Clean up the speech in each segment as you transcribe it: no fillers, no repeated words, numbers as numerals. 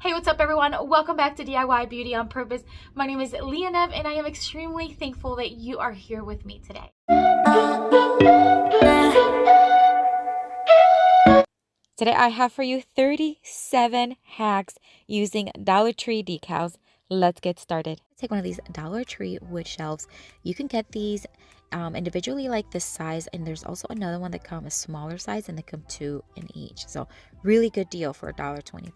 Hey, what's up everyone? Welcome back to DIY Beauty on Purpose. My name is Leonev and I am extremely thankful that you are here with me today. Today I have for you 37 hacks using Dollar Tree decals. Let's get started. Take one of these Dollar Tree wood shelves. You can get these individually like this size, and there's also another one that comes a smaller size and they come two in each. So really good deal for $1.25.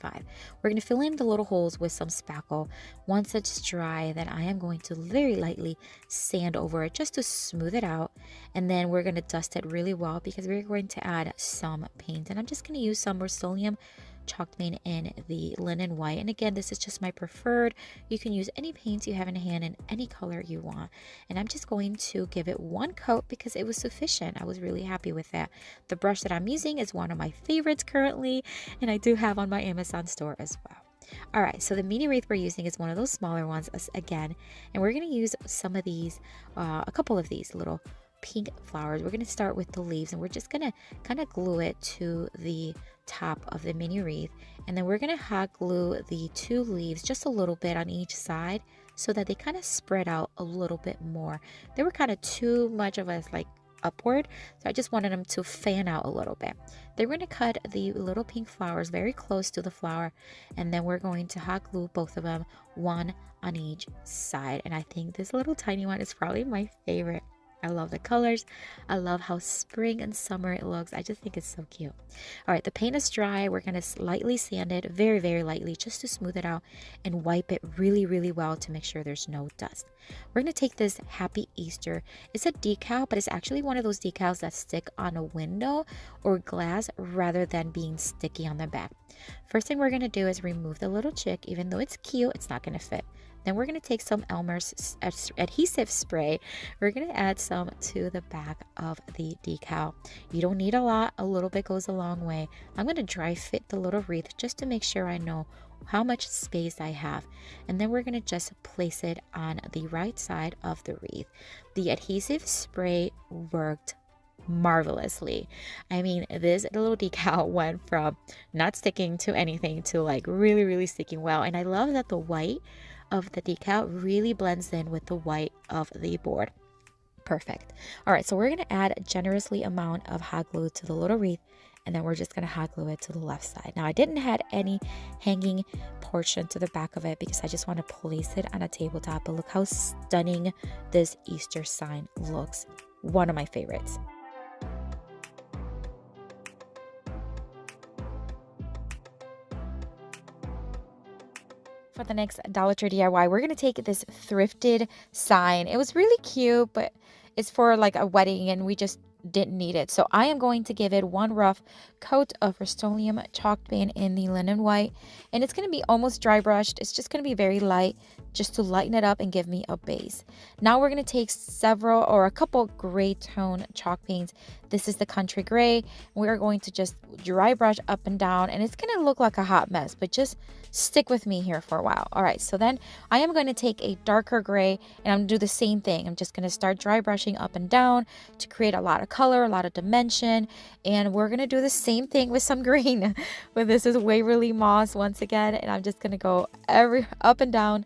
We're going to fill in the little holes with some spackle. Once it's dry, then I am going to very lightly sand over it just to smooth it out, and then we're going to dust it really well because we're going to add some paint, and I'm just going to use some Rust-Oleum chalk paint in the linen white. And again, this is just my preferred. You can use any paints you have in hand in any color you want, and I'm just going to give it one coat because it was sufficient. I was really happy with that. The brush that I'm using is one of my favorites currently, and I do have on my Amazon store as well. All right, so the mini wreath we're using is one of those smaller ones again, and we're going to use some of these, a couple of these little pink flowers. We're going to start with the leaves, and we're just going to kind of glue it to the top of the mini wreath, and then we're going to hot glue the two leaves just a little bit on each side so that they kind of spread out a little bit more. They were kind of too much of a like upward, so I just wanted them to fan out a little bit. Then we're going to cut the little pink flowers very close to the flower, and then we're going to hot glue both of them, one on each side. And I think this little tiny one is probably my favorite. I love the colors. I love how spring and summer it looks. I just think it's so cute. All right, the paint is dry. We're going to lightly sand it, very, very lightly, just to smooth it out, and wipe it really, really well to make sure there's no dust. We're going to take this Happy Easter. It's a decal, but it's actually one of those decals that stick on a window or glass rather than being sticky on the back. First thing we're going to do is remove the little chick. Even though it's cute, it's not going to fit. Then we're going to take some Elmer's adhesive spray. We're going to add some to the back of the decal. You don't need a lot. A little bit goes a long way. I'm going to dry fit the little wreath just to make sure I know how much space I have. And then we're going to just place it on the right side of the wreath. The adhesive spray worked marvelously. I mean, this little decal went from not sticking to anything to like really, really sticking well. And I love that the white of the decal really blends in with the white of the board. Perfect. All right, so we're going to add a generously amount of hot glue to the little wreath, and then we're just going to hot glue it to the left side. Now, I didn't add any hanging portion to the back of it because I just want to place it on a tabletop, but look how stunning this Easter sign looks. One of my favorites. For the next Dollar Tree DIY, we're going to take this thrifted sign. It was really cute, but it's for like a wedding and we just didn't need it. So I am going to give it one rough coat of Rust-Oleum chalk paint in the linen white, and it's going to be almost dry brushed. It's just going to be very light just to lighten it up and give me a base. Now we're going to take several or a couple gray tone chalk paints. This is the country gray. We're going to just dry brush up and down, and it's going to look like a hot mess, but just stick with me here for a while. All right, so then I am going to take a darker gray, and I'm going to do the same thing. I'm just going to start dry brushing up and down to create a lot of color, a lot of dimension, and we're going to do the same thing with some green. But this is Waverly Moss once again, and I'm just going to go up and down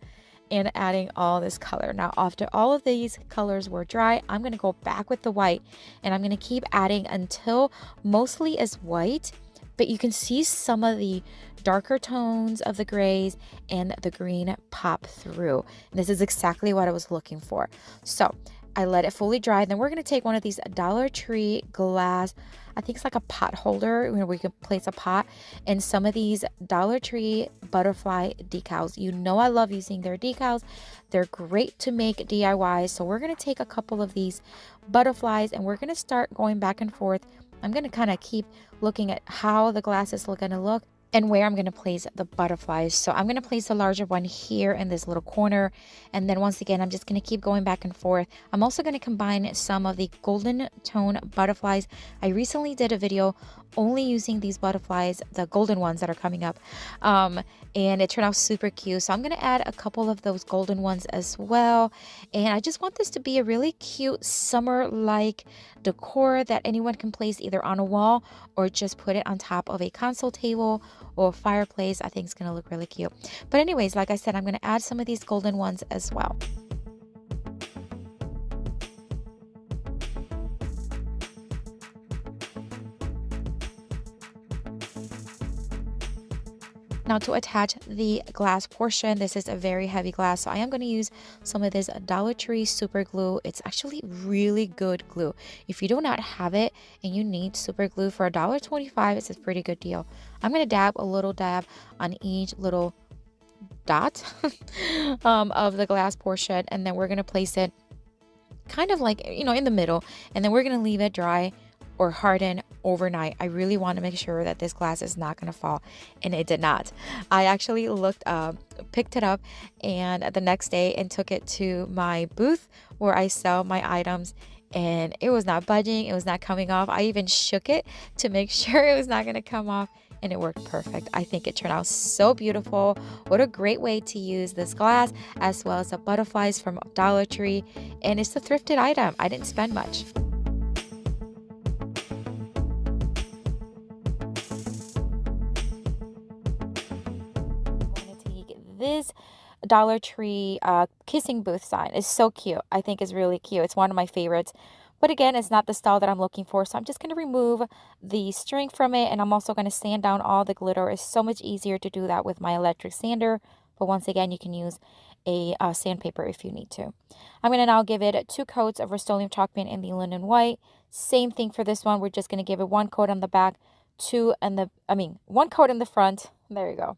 and adding all this color. Now, after all of these colors were dry, I'm going to go back with the white, and I'm going to keep adding until mostly is white, but you can see some of the darker tones of the grays and the green pop through. And this is exactly what I was looking for. So I let it fully dry. Then we're going to take one of these Dollar Tree glass, I think it's like a pot holder where we can place a pot, and some of these Dollar Tree butterfly decals. You know I love using their decals. They're great to make DIYs. So we're going to take a couple of these butterflies, and we're going to start going back and forth. I'm going to kind of keep looking at how the glass is going to look and where I'm going to place the butterflies. So I'm going to place the larger one here in this little corner. And then once again, I'm just going to keep going back and forth. I'm also going to combine some of the golden tone butterflies. I recently did a video only using these butterflies, the golden ones that are coming up, and it turned out super cute. So I'm going to add a couple of those golden ones as well. And I just want this to be a really cute summer-like decor that anyone can place either on a wall or just put it on top of a console table or a fireplace. I think it's going to look really cute. But anyways, like I said, I'm going to add some of these golden ones as well. Now to attach the glass portion, this is a very heavy glass, so I am going to use some of this Dollar Tree super glue. It's actually really good glue. If you do not have it and you need super glue for $1.25, it's a pretty good deal. I'm going to dab a little dab on each little dot of the glass portion, and then we're going to place it kind of like, in the middle, and then we're going to leave it dry or harden overnight. I really want to make sure that this glass is not going to fall, and it did not. I actually picked it up and the next day and took it to my booth where I sell my items, and it was not budging. It was not coming off. I even shook it to make sure it was not going to come off, and it worked perfect. I think it turned out so beautiful. What a great way to use this glass, as well as the butterflies from Dollar Tree, and it's a thrifted item. I didn't spend much. This Dollar Tree kissing booth sign is so cute. I think it's really cute. It's one of my favorites. But again, it's not the style that I'm looking for. So I'm just going to remove the string from it. And I'm also going to sand down all the glitter. It's so much easier to do that with my electric sander. But once again, you can use a sandpaper if you need to. I'm going to now give it 2 coats of Rust-Oleum chalk paint in the linen white. Same thing for this one. We're just going to give it 1 coat on the back, 1 coat in the front. There you go.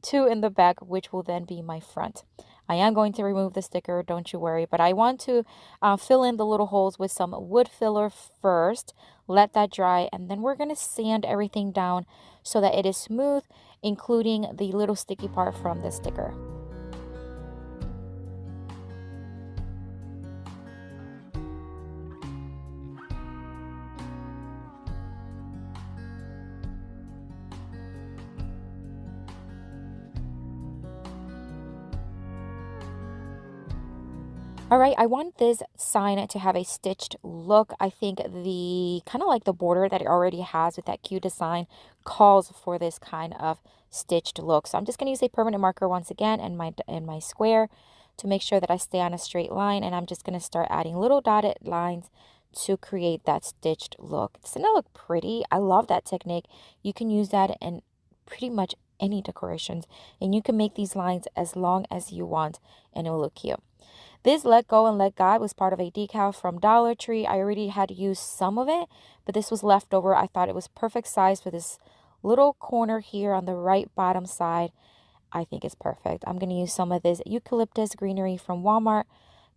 2 in the back, which will then be my front. I am going to remove the sticker, don't you worry, but I want to fill in the little holes with some wood filler first, let that dry, and then we're going to sand everything down so that it is smooth, including the little sticky part from the sticker. All right, I want this sign to have a stitched look. I think the kind of like the border that it already has with that cute design calls for this kind of stitched look. So I'm just going to use a permanent marker once again in my square to make sure that I stay on a straight line, and I'm just going to start adding little dotted lines to create that stitched look. It's going to look pretty. I love that technique. You can use that in pretty much any decorations, and you can make these lines as long as you want, and it will look cute. This Let Go and Let God was part of a decal from Dollar Tree. I already had used some of it, but this was leftover. I thought it was perfect size for this little corner here on the right bottom side. I think it's perfect. I'm going to use some of this eucalyptus greenery from Walmart,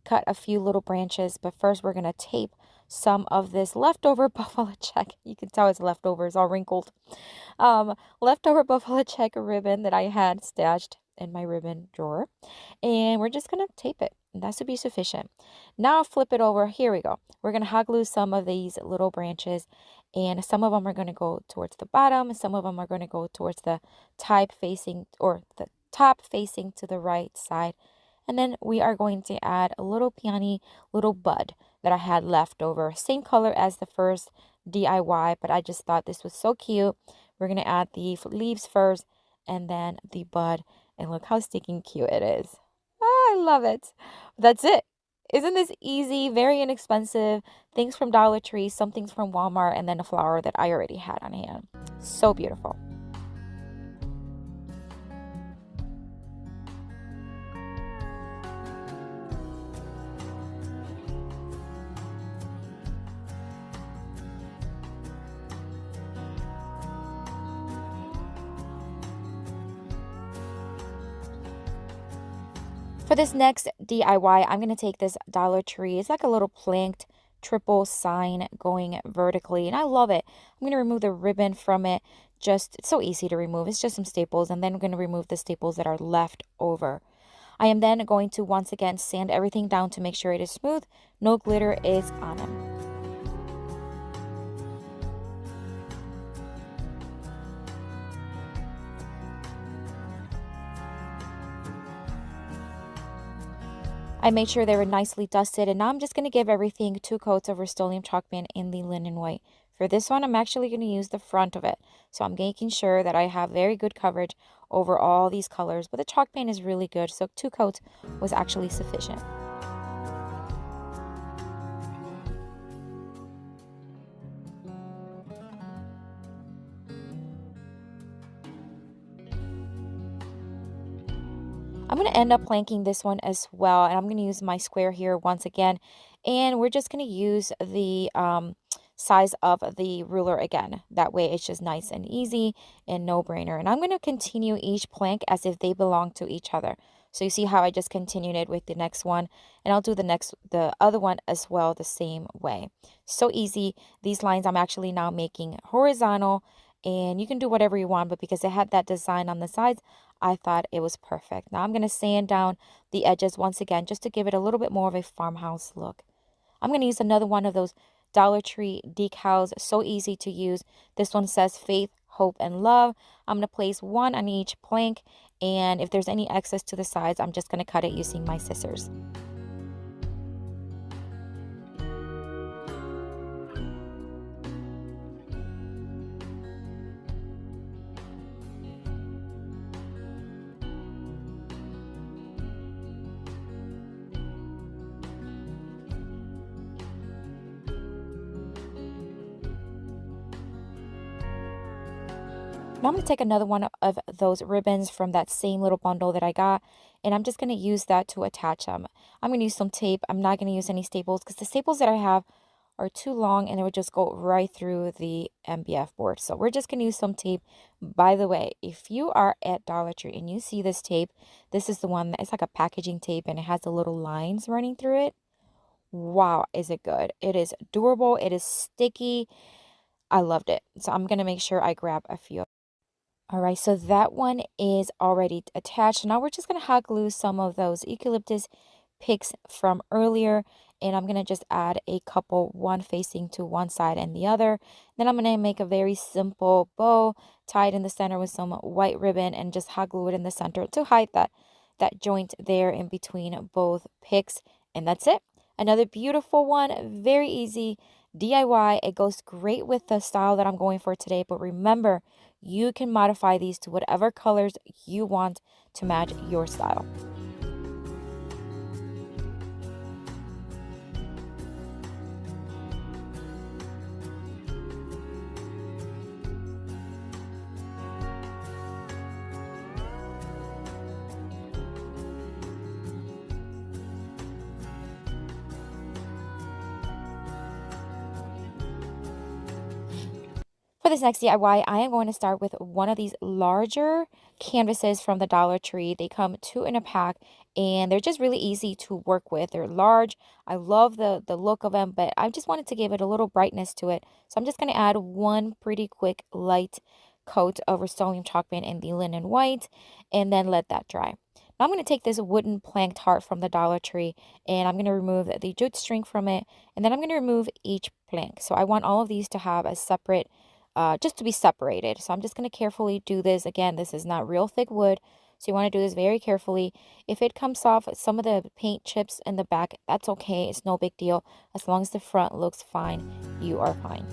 cut a few little branches, but first we're going to tape some of this leftover buffalo check. You can tell it's leftover, it's all wrinkled. Leftover buffalo check ribbon that I had stashed in my ribbon drawer, and we're just going to tape it. That should be sufficient. Now flip it over. Here we go. We're going to hot glue some of these little branches, and some of them are going to go towards the bottom, and some of them are going to go towards the top facing to the right side. And then we are going to add a little peony, little bud that I had left over. Same color as the first DIY, but I just thought this was so cute. We're going to add the leaves first and then the bud, and look how stinking cute it is. I love it. That's it. Isn't this easy? Very inexpensive. Things from Dollar Tree, some things from Walmart, and then a flower that I already had on hand. So beautiful. For this next DIY, I'm going to take this Dollar Tree. It's like a little planked triple sign going vertically, and I love it. I'm going to remove the ribbon from it. It's so easy to remove. It's just some staples, and then I'm going to remove the staples that are left over. I am then going to once again sand everything down to make sure it is smooth. No glitter is on them. I made sure they were nicely dusted, and now I'm just going to give everything 2 coats of Rust-Oleum chalk paint in the linen white. For this one, I'm actually going to use the front of it. So I'm making sure that I have very good coverage over all these colors, but the chalk paint is really good, so 2 coats was actually sufficient. I'm going to end up planking this one as well, and I'm going to use my square here once again, and we're just going to use the size of the ruler again. That way it's just nice and easy and no-brainer. And I'm going to continue each plank as if they belong to each other. So you see how I just continued it with the next one, and I'll do the other one as well the same way. So easy. These lines I'm actually now making horizontal, and you can do whatever you want, but because it had that design on the sides, I thought it was perfect. Now I'm going to sand down the edges once again just to give it a little bit more of a farmhouse look. I'm going to use another one of those Dollar Tree decals, so easy to use. This one says faith, hope, and love. I'm going to place one on each plank, and if there's any excess to the sides, I'm just going to cut it using my scissors. Now I'm going to take another one of those ribbons from that same little bundle that I got, and I'm just going to use that to attach them. I'm going to use some tape. I'm not going to use any staples because the staples that I have are too long and it would just go right through the MDF board. So we're just going to use some tape. By the way, if you are at Dollar Tree and you see this tape, this is the one that it's like a packaging tape and it has the little lines running through it. Wow, is it good? It is durable. It is sticky. I loved it. So I'm going to make sure I grab a few. All right, so that one is already attached. Now we're just going to hot glue some of those eucalyptus picks from earlier, and I'm going to just add a couple, one facing to one side and the other. Then I'm going to make a very simple bow, tie it in the center with some white ribbon, and just hot glue it in the center to hide that joint there in between both picks, and that's it. Another beautiful one, very easy DIY. It goes great with the style that I'm going for today, but remember, you can modify these to whatever colors you want to match your style. For this next DIY, I am going to start with one of these larger canvases from the Dollar Tree. They come 2 in a pack, and they're just really easy to work with. They're large. I love the look of them, but I just wanted to give it a little brightness to it. So I'm just going to add one pretty quick light coat of Rust-Oleum chalk paint in the linen white, and then let that dry. Now I'm going to take this wooden planked heart from the Dollar Tree, and I'm going to remove the jute string from it, and then I'm going to remove each plank. So I want all of these to have a separate just to be separated. So I'm just going to carefully do this. Again, this is not real thick wood, so you want to do this very carefully. If it comes off some of the paint chips in the back, that's okay. It's no big deal. As long as the front looks fine, you are fine.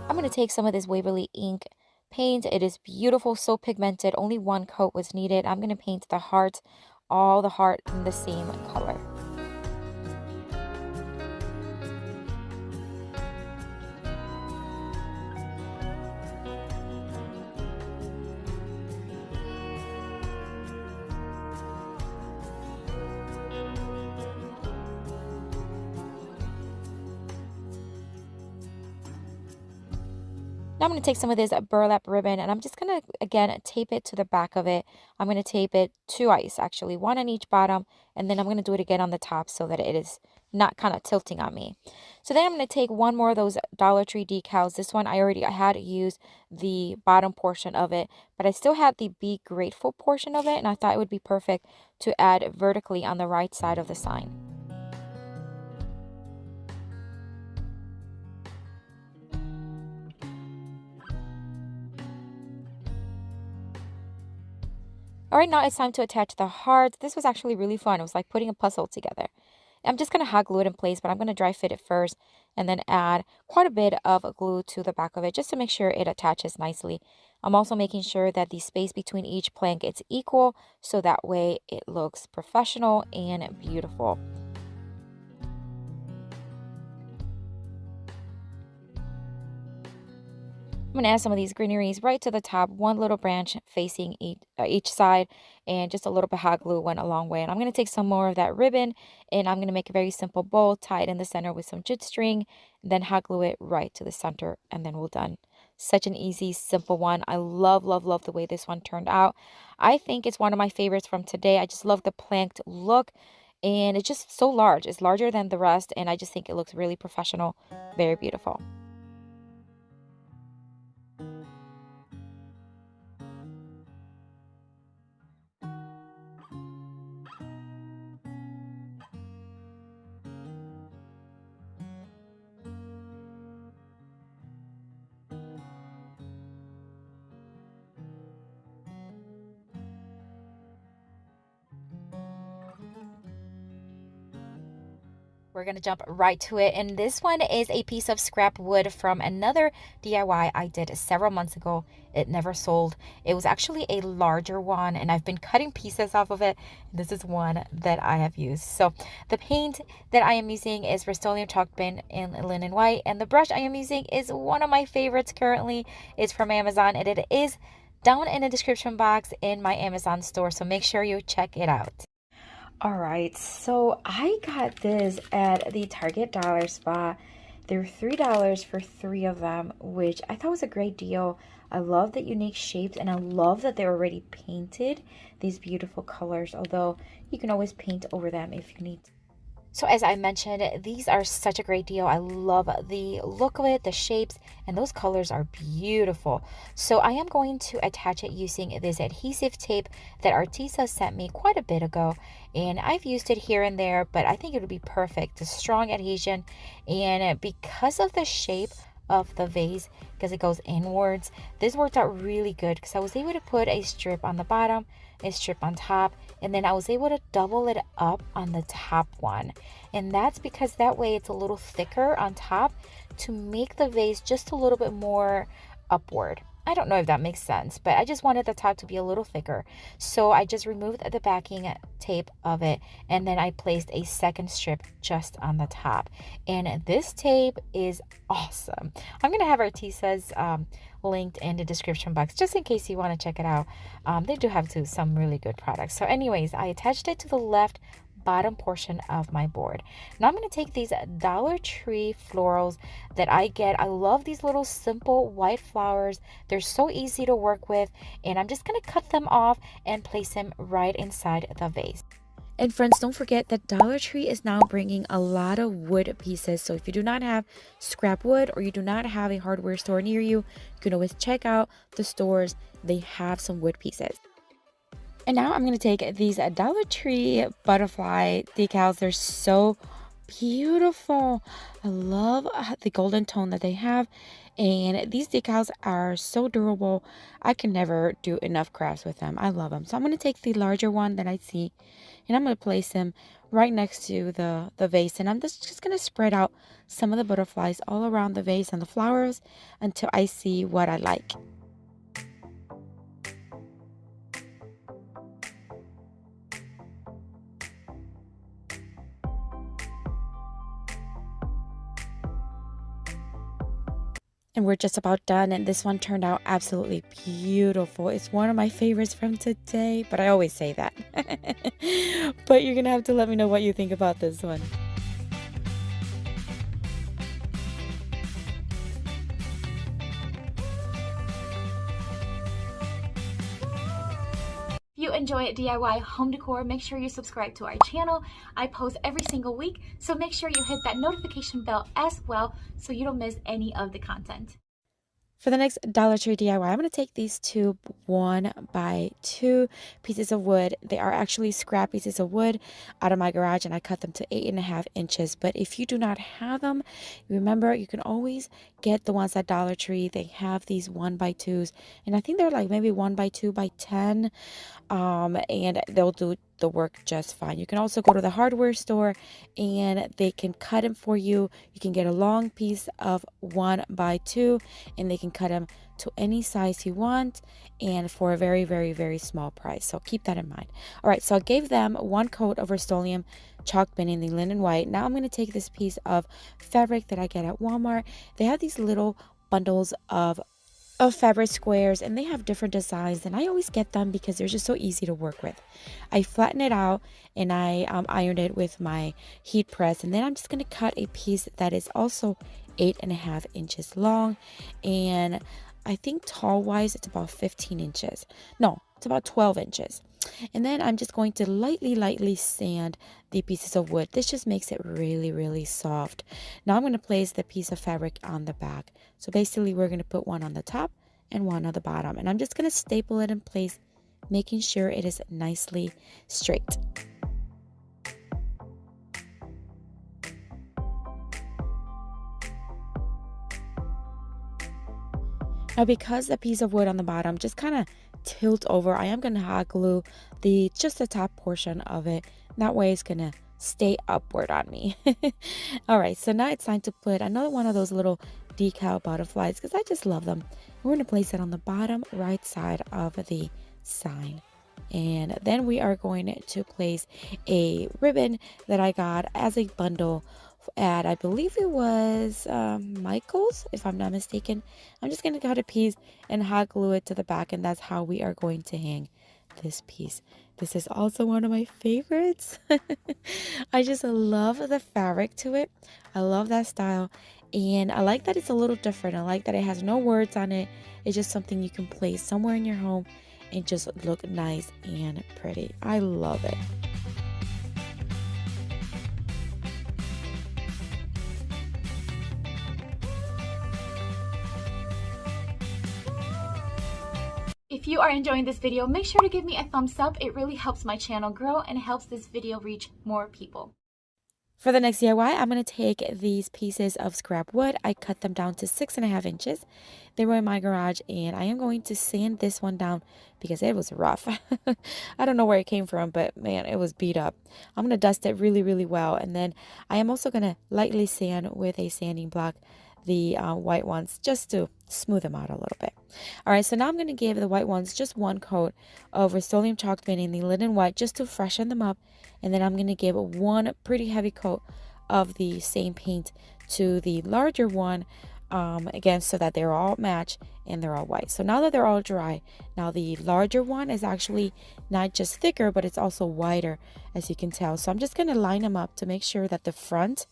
I'm going to take some of this Waverly ink paint. It is beautiful, so pigmented. Only one coat was needed. I'm going to paint the heart, all the heart in the same color. Now I'm going to take some of this burlap ribbon, and I'm just going to, again, tape it to the back of it. I'm going to tape it twice, actually, one on each bottom, and then I'm going to do it again on the top so that it is not kind of tilting on me. So then I'm going to take one more of those Dollar Tree decals. This one I already had used the bottom portion of it, but I still had the Be Grateful portion of it, and I thought it would be perfect to add vertically on the right side of the sign. All right, now it's time to attach the hearts. This was actually really fun. It was like putting a puzzle together. I'm just going to hot glue it in place, but I'm going to dry fit it first and then add quite a bit of glue to the back of it just to make sure it attaches nicely. I'm also making sure that the space between each plank is equal so that way it looks professional and beautiful. I'm going to add some of these greeneries right to the top, one little branch facing each side, and just a little bit hot glue went a long way. And I'm going to take some more of that ribbon, and I'm going to make a very simple bow, tie it in the center with some jute string, then hot glue it right to the center, and then we're done. Such an easy, simple one. I love, love, love the way this one turned out. I think it's one of my favorites from today. I just love the planked look, and it's just so large. It's larger than the rest, and I just think it looks really professional, very beautiful. We're going to jump right to it. And this one is a piece of scrap wood from another DIY I did several months ago. It never sold. It was actually a larger one, and I've been cutting pieces off of it. This is one that I have used. So the paint that I am using is Rust-Oleum chalk paint in linen white, and the brush I am using is one of my favorites currently. It's from Amazon, and it is down in the description box in my Amazon store. So make sure you check it out. All right, so I got this at the Target dollar spot. They were $3 for 3 of them, which I thought was a great deal. I love the unique shapes, and I love that they're already painted, these beautiful colors, although you can always paint over them if you need to. So as I mentioned, these are such a great deal. I love the look of it, the shapes, and those colors are beautiful. So I am going to attach it using this adhesive tape that Artisa sent me quite a bit ago. And I've used it here and there, but I think it would be perfect. A strong adhesion. And because of the shape of the vase, because it goes inwards, this worked out really good because I was able to put a strip on the bottom, a strip on top, and then I was able to double it up on the top one. And that's because that way it's a little thicker on top to make the vase just a little bit more upward. I don't know if that makes sense, but I just wanted the top to be a little thicker. So I just removed the backing tape of it, and then I placed a second strip just on the top. And this tape is awesome. I'm going to have Artisa's linked in the description box just in case you want to check it out. They do have some really good products. So anyways, I attached it to the left bottom portion of my board. Now I'm going to take these Dollar Tree florals that I get. I love these little simple white flowers. They're so easy to work with, and I'm just going to cut them off and place them right inside the vase. And friends, don't forget that Dollar Tree is now bringing a lot of wood pieces. So if you do not have scrap wood or you do not have a hardware store near you, you can always check out the stores. They have some wood pieces. And now I'm going to take these Dollar Tree butterfly decals. They're so beautiful. I love the golden tone that they have. And these decals are so durable. I can never do enough crafts with them. I love them. So I'm going to take the larger one that I see, and I'm going to place them right next to the vase. And I'm just going to spread out some of the butterflies all around the vase and the flowers until I see what I like. And we're just about done, and this one turned out absolutely beautiful. It's one of my favorites from today, but I always say that. But you're gonna have to let me know what you think about this one. If you enjoy DIY home decor, make sure you subscribe to our channel. I post every single week, so make sure you hit that notification bell as well so you don't miss any of the content. For the next Dollar Tree DIY, I'm going to take these two 1x2 pieces of wood. They are actually scrap pieces of wood out of my garage, and I cut them to 8.5 inches. But if you do not have them, remember, you can always get the ones at Dollar Tree. They have these 1x2s, and I think they're like maybe 1x2x10, and they'll do the work just fine. You can also go to the hardware store and they can cut them for you. You can get a long piece of 1x2 and they can cut them to any size you want and for a very, very, very small price. So keep that in mind. All right, so I gave them one coat of Rust-Oleum chalk paint in the linen white. Now I'm going to take this piece of fabric that I get at Walmart. They have these little bundles of fabric squares, and they have different designs, and I always get them because they're just so easy to work with. I flatten it out and I ironed it with my heat press, and then I'm just going to cut a piece that is also 8.5 inches long, and I think tall wise it's about 15 inches. No, it's about 12 inches. And then I'm just going to lightly sand the pieces of wood. This just makes it really, really soft. Now I'm going to place the piece of fabric on the back. So basically we're going to put one on the top and one on the bottom. And I'm just going to staple it in place, making sure it is nicely straight. Now because the piece of wood on the bottom just kind of tilt over, I am going to hot glue just the top portion of it. That way it's going to stay upward on me. All right, so now it's time to put another one of those little decal butterflies because I just love them. We're going to place it on the bottom right side of the sign. And then we are going to place a ribbon that I got as a bundle at, I believe it was Michael's, if I'm not mistaken. I'm just going to cut a piece and hot glue it to the back, and that's how we are going to hang this piece. This is also one of my favorites. I just love the fabric to it. I love that style, and I like that it's a little different. I like that it has no words on it. It's just something you can place somewhere in your home and just look nice and pretty. I love it. If you are enjoying this video, make sure to give me a thumbs up. It really helps my channel grow and helps this video reach more people. For the next DIY, I'm going to take these pieces of scrap wood. I cut them down to 6.5 inches. They were in my garage, and I am going to sand this one down because it was rough. I don't know where it came from, but man, it was beat up. I'm going to dust it really, really well, and then I am also going to lightly sand with a sanding block the white ones just to smooth them out a little bit. All right, so now I'm going to give the white ones just one coat of Rust-Oleum chalk paint in the linen white just to freshen them up, and then I'm going to give one pretty heavy coat of the same paint to the larger one, again, so that they're all match and they're all white. So now that they're all dry, now the larger one is actually not just thicker, but it's also wider, as you can tell. So I'm just going to line them up to make sure that the front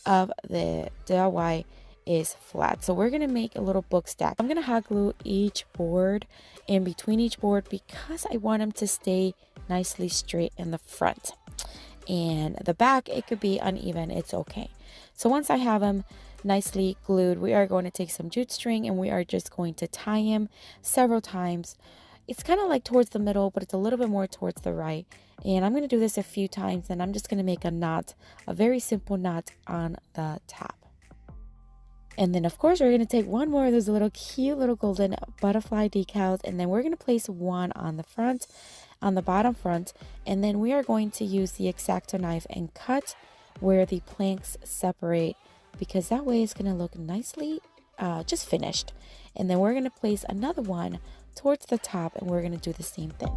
of the DIY is flat. So we're going to make a little book stack. I'm going to hot glue each board in between each board because I want them to stay nicely straight in the front. And the back, it could be uneven. It's okay. So once I have them nicely glued, we are going to take some jute string and we are just going to tie him several times. It's kind of like towards the middle, but it's a little bit more towards the right. And I'm going to do this a few times, and I'm just going to make a knot, a very simple knot on the top. And then, of course, we're going to take one more of those little cute little golden butterfly decals, and then we're going to place one on the front, on the bottom front, and then we are going to use the X-Acto knife and cut where the planks separate, because that way it's going to look nicely just finished. And then we're going to place another one towards the top, and we're going to do the same thing.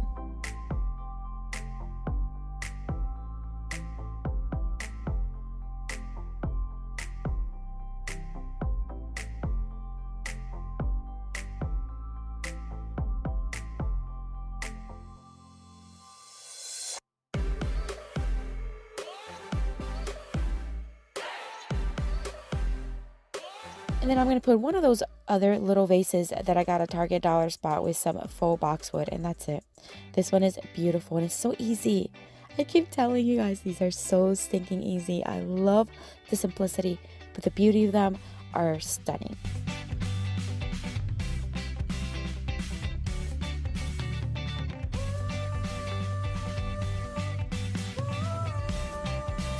And then I'm going to put one of those other little vases that I got at Target Dollar Spot with some faux boxwood, and that's it. This one is beautiful and it's so easy. I keep telling you guys, these are so stinking easy. I love the simplicity, but the beauty of them are stunning.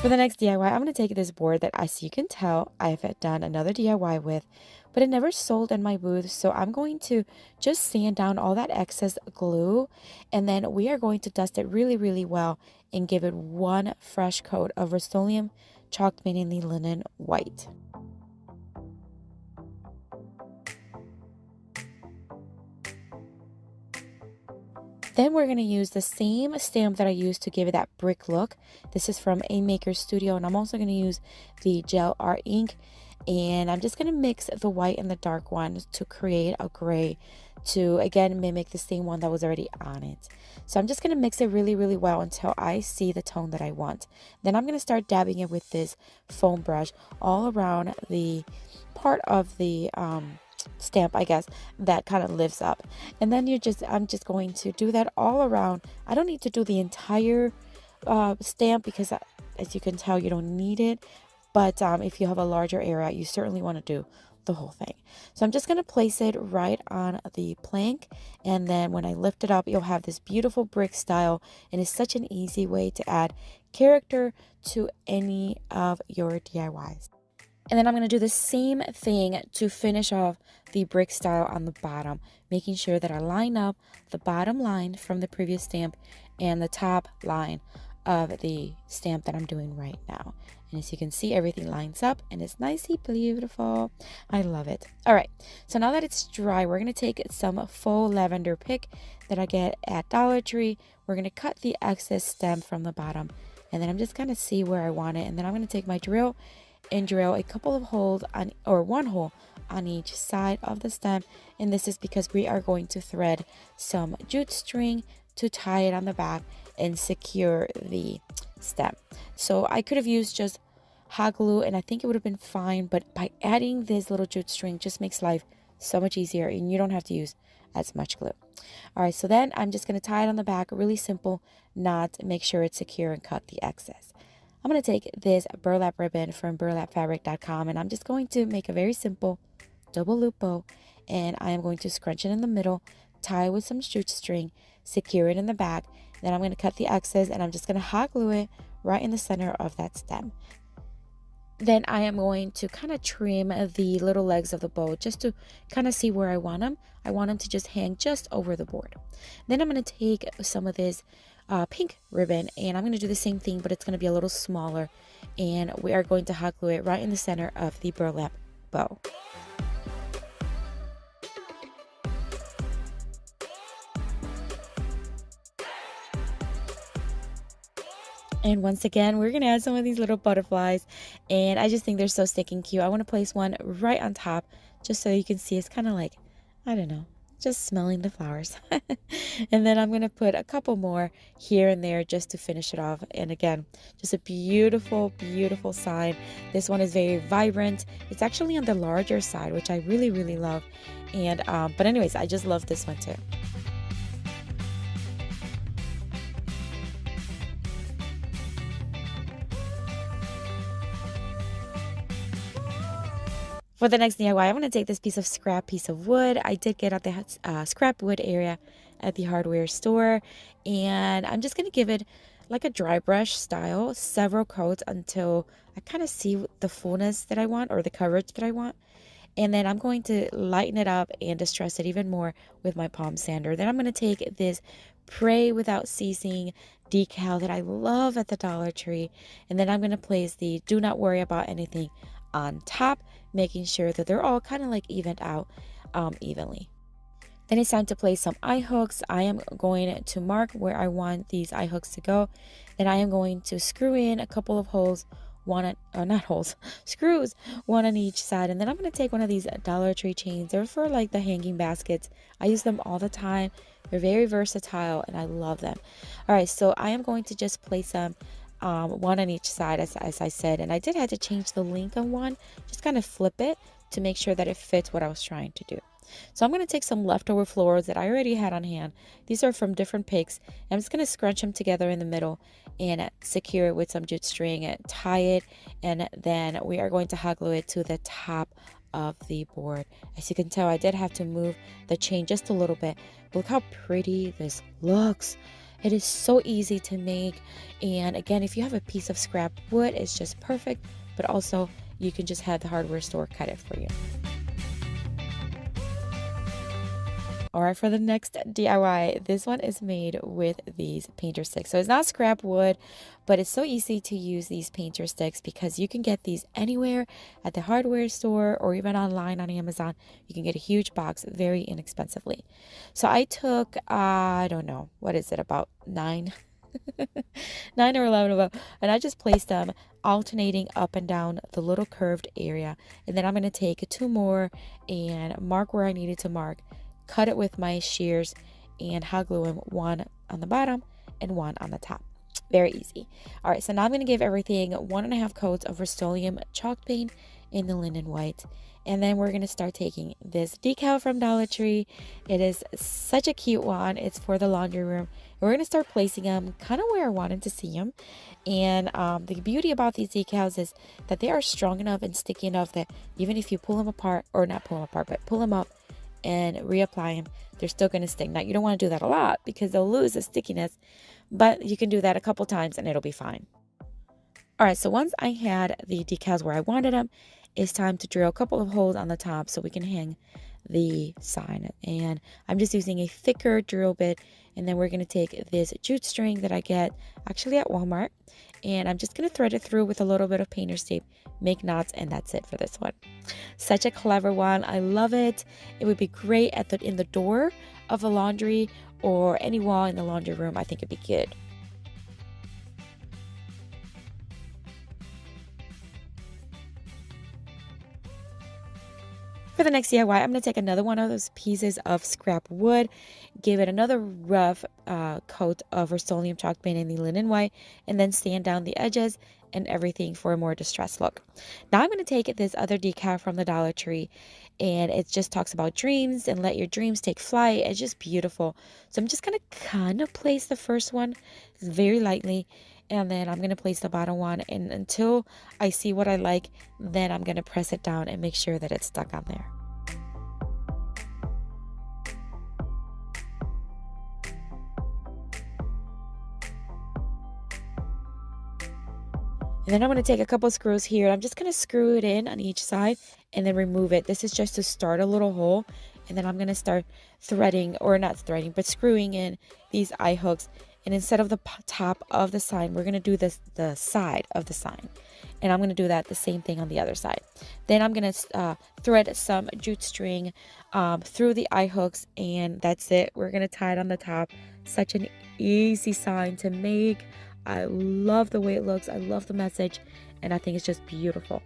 For the next DIY, I'm going to take this board that, as you can tell, I've done another DIY with, but it never sold in my booth. So I'm going to just sand down all that excess glue, and then we are going to dust it really, really well and give it one fresh coat of Rust-Oleum Chalk Mainly Linen White. Then we're going to use the same stamp that I used to give it that brick look. This is from A Maker Studio, and I'm also going to use the gel art ink. And I'm just going to mix the white and the dark one to create a gray to, again, mimic the same one that was already on it. So I'm just going to mix it really, really well until I see the tone that I want. Then I'm going to start dabbing it with this foam brush all around the part of the stamp, I guess, that kind of lifts up. And then I'm just going to do that all around. I don't need to do the entire stamp because as you can tell, you don't need it. But if you have a larger area, you certainly want to do the whole thing. So I'm just going to place it right on the plank, and then when I lift it up, you'll have this beautiful brick style, and it's such an easy way to add character to any of your DIYs. And then I'm going to do the same thing to finish off the brick style on the bottom, making sure that I line up the bottom line from the previous stamp and the top line of the stamp that I'm doing right now. And as you can see, everything lines up and it's nicely beautiful. I love it. All right, so now that it's dry, we're going to take some faux lavender pick that I get at Dollar Tree. We're going to cut the excess stem from the bottom, and then I'm just going to see where I want it. And then I'm going to take my drill and drill a couple of holes on, or one hole on each side of the stem. And this is because we are going to thread some jute string to tie it on the back and secure the stem. So I could have used just hot glue and I think it would have been fine, but by adding this little jute string just makes life so much easier and you don't have to use as much glue. All right, so then I'm just going to tie it on the back, a really simple knot, make sure it's secure and cut the excess. I'm going to take this burlap ribbon from burlapfabric.com and I'm just going to make a very simple double loop bow, and I am going to scrunch it in the middle, tie it with some jute string, secure it in the back. Then I'm going to cut the excess and I'm just going to hot glue it right in the center of that stem. Then I am going to kind of trim the little legs of the bow just to kind of see where I want them. I want them to just hang just over the board. Then I'm going to take some of this pink ribbon and I'm going to do the same thing, but it's going to be a little smaller, and we are going to hot glue it right in the center of the burlap bow. And once again, we're going to add some of these little butterflies, and I just think they're so stinking cute. I want to place one right on top just so you can see. It's kind of like, I don't know, just smelling the flowers. And then I'm going to put a couple more here and there just to finish it off. And again, just a beautiful, beautiful sign. This one is very vibrant. It's actually on the larger side, which I really, really love. And but anyways, I just love this one too. For the next DIY, I'm going to take this scrap piece of wood. I did get at the scrap wood area at the hardware store. And I'm just going to give it like a dry brush style, several coats until I kind of see the fullness that I want or the coverage that I want. And then I'm going to lighten it up and distress it even more with my palm sander. Then I'm going to take this Pray Without Ceasing decal that I love at the Dollar Tree. And then I'm going to place the Do Not Worry About Anything on top, making sure that they're all kind of like evened out evenly. Then it's time to place some eye hooks. I am going to mark where I want these eye hooks to go. Then I am going to screw in a couple of holes, screws, one on each side. And then I'm going to take one of these Dollar Tree chains. They're for like the hanging baskets. I use them all the time. They're very versatile and I love them. All right, so I am going to just place them one on each side, as I said, and I did have to change the length on one, just kind of flip it to make sure that it fits what I was trying to do. So I'm going to take some leftover florals that I already had on hand. These are from different picks. I'm just going to scrunch them together in the middle and secure it with some jute string and tie it, and then we are going to hot glue it to the top of the board. As you can tell, I did have to move the chain just a little bit, but look how pretty this looks. It is so easy to make. And again, if you have a piece of scrap wood, it's just perfect. But also, you can just have the hardware store cut it for you. All right, for the next DIY, this one is made with these painter sticks. So it's not scrap wood, but it's so easy to use these painter sticks because you can get these anywhere at the hardware store or even online on Amazon. You can get a huge box very inexpensively. So I took, I don't know, what is it, about 9 9 or 11 of them, and I just placed them alternating up and down the little curved area. And then I'm going to take 2 more and mark where I needed to mark, cut it with my shears, and hot glue them, one on the bottom and one on the top. Very easy. All right, so now I'm going to give everything 1.5 coats of Rust-Oleum chalk paint in the linen white. And then we're going to start taking this decal from Dollar Tree. It is such a cute one. It's for the laundry room. We're going to start placing them kind of where I wanted to see them. And the beauty about these decals is that they are strong enough and sticky enough that even if you pull them apart, or not pull them apart, but pull them up and reapply them, they're still going to stick. Now, you don't want to do that a lot because they'll lose the stickiness, but you can do that a couple times and it'll be fine. All right, so once I had the decals where I wanted them, it's time to drill a couple of holes on the top so we can hang the sign. And I'm just using a thicker drill bit, and then we're going to take this jute string that I get actually at Walmart, and I'm just going to thread it through with a little bit of painter's tape, make knots, and that's it for this one. Such a clever one. I love it. It would be great at in the door of a laundry or any wall in the laundry room. I think it'd be good. For the next DIY, I'm going to take another one of those pieces of scrap wood, give it another rough coat of Rust-Oleum chalk paint in the linen white, and then sand down the edges and everything for a more distressed look. Now I'm going to take this other decal from the Dollar Tree, and it just talks about dreams and let your dreams take flight. It's just beautiful. So I'm just going to kind of place the first one very lightly, and then I'm going to place the bottom one, and until I see what I like, then I'm going to press it down and make sure that it's stuck on there. And then I'm going to take a couple screws here. I'm just going to screw it in on each side and then remove it. This is just to start a little hole. And then I'm going to start threading, or not threading, but screwing in these eye hooks. And instead of the top of the sign, we're going to do this the side of the sign. And I'm going to do that the same thing on the other side. Then I'm going to thread some jute string through the eye hooks, and that's it. We're going to tie it on the top. Such an easy sign to make. I love the way it looks. I love the message, and I think it's just beautiful.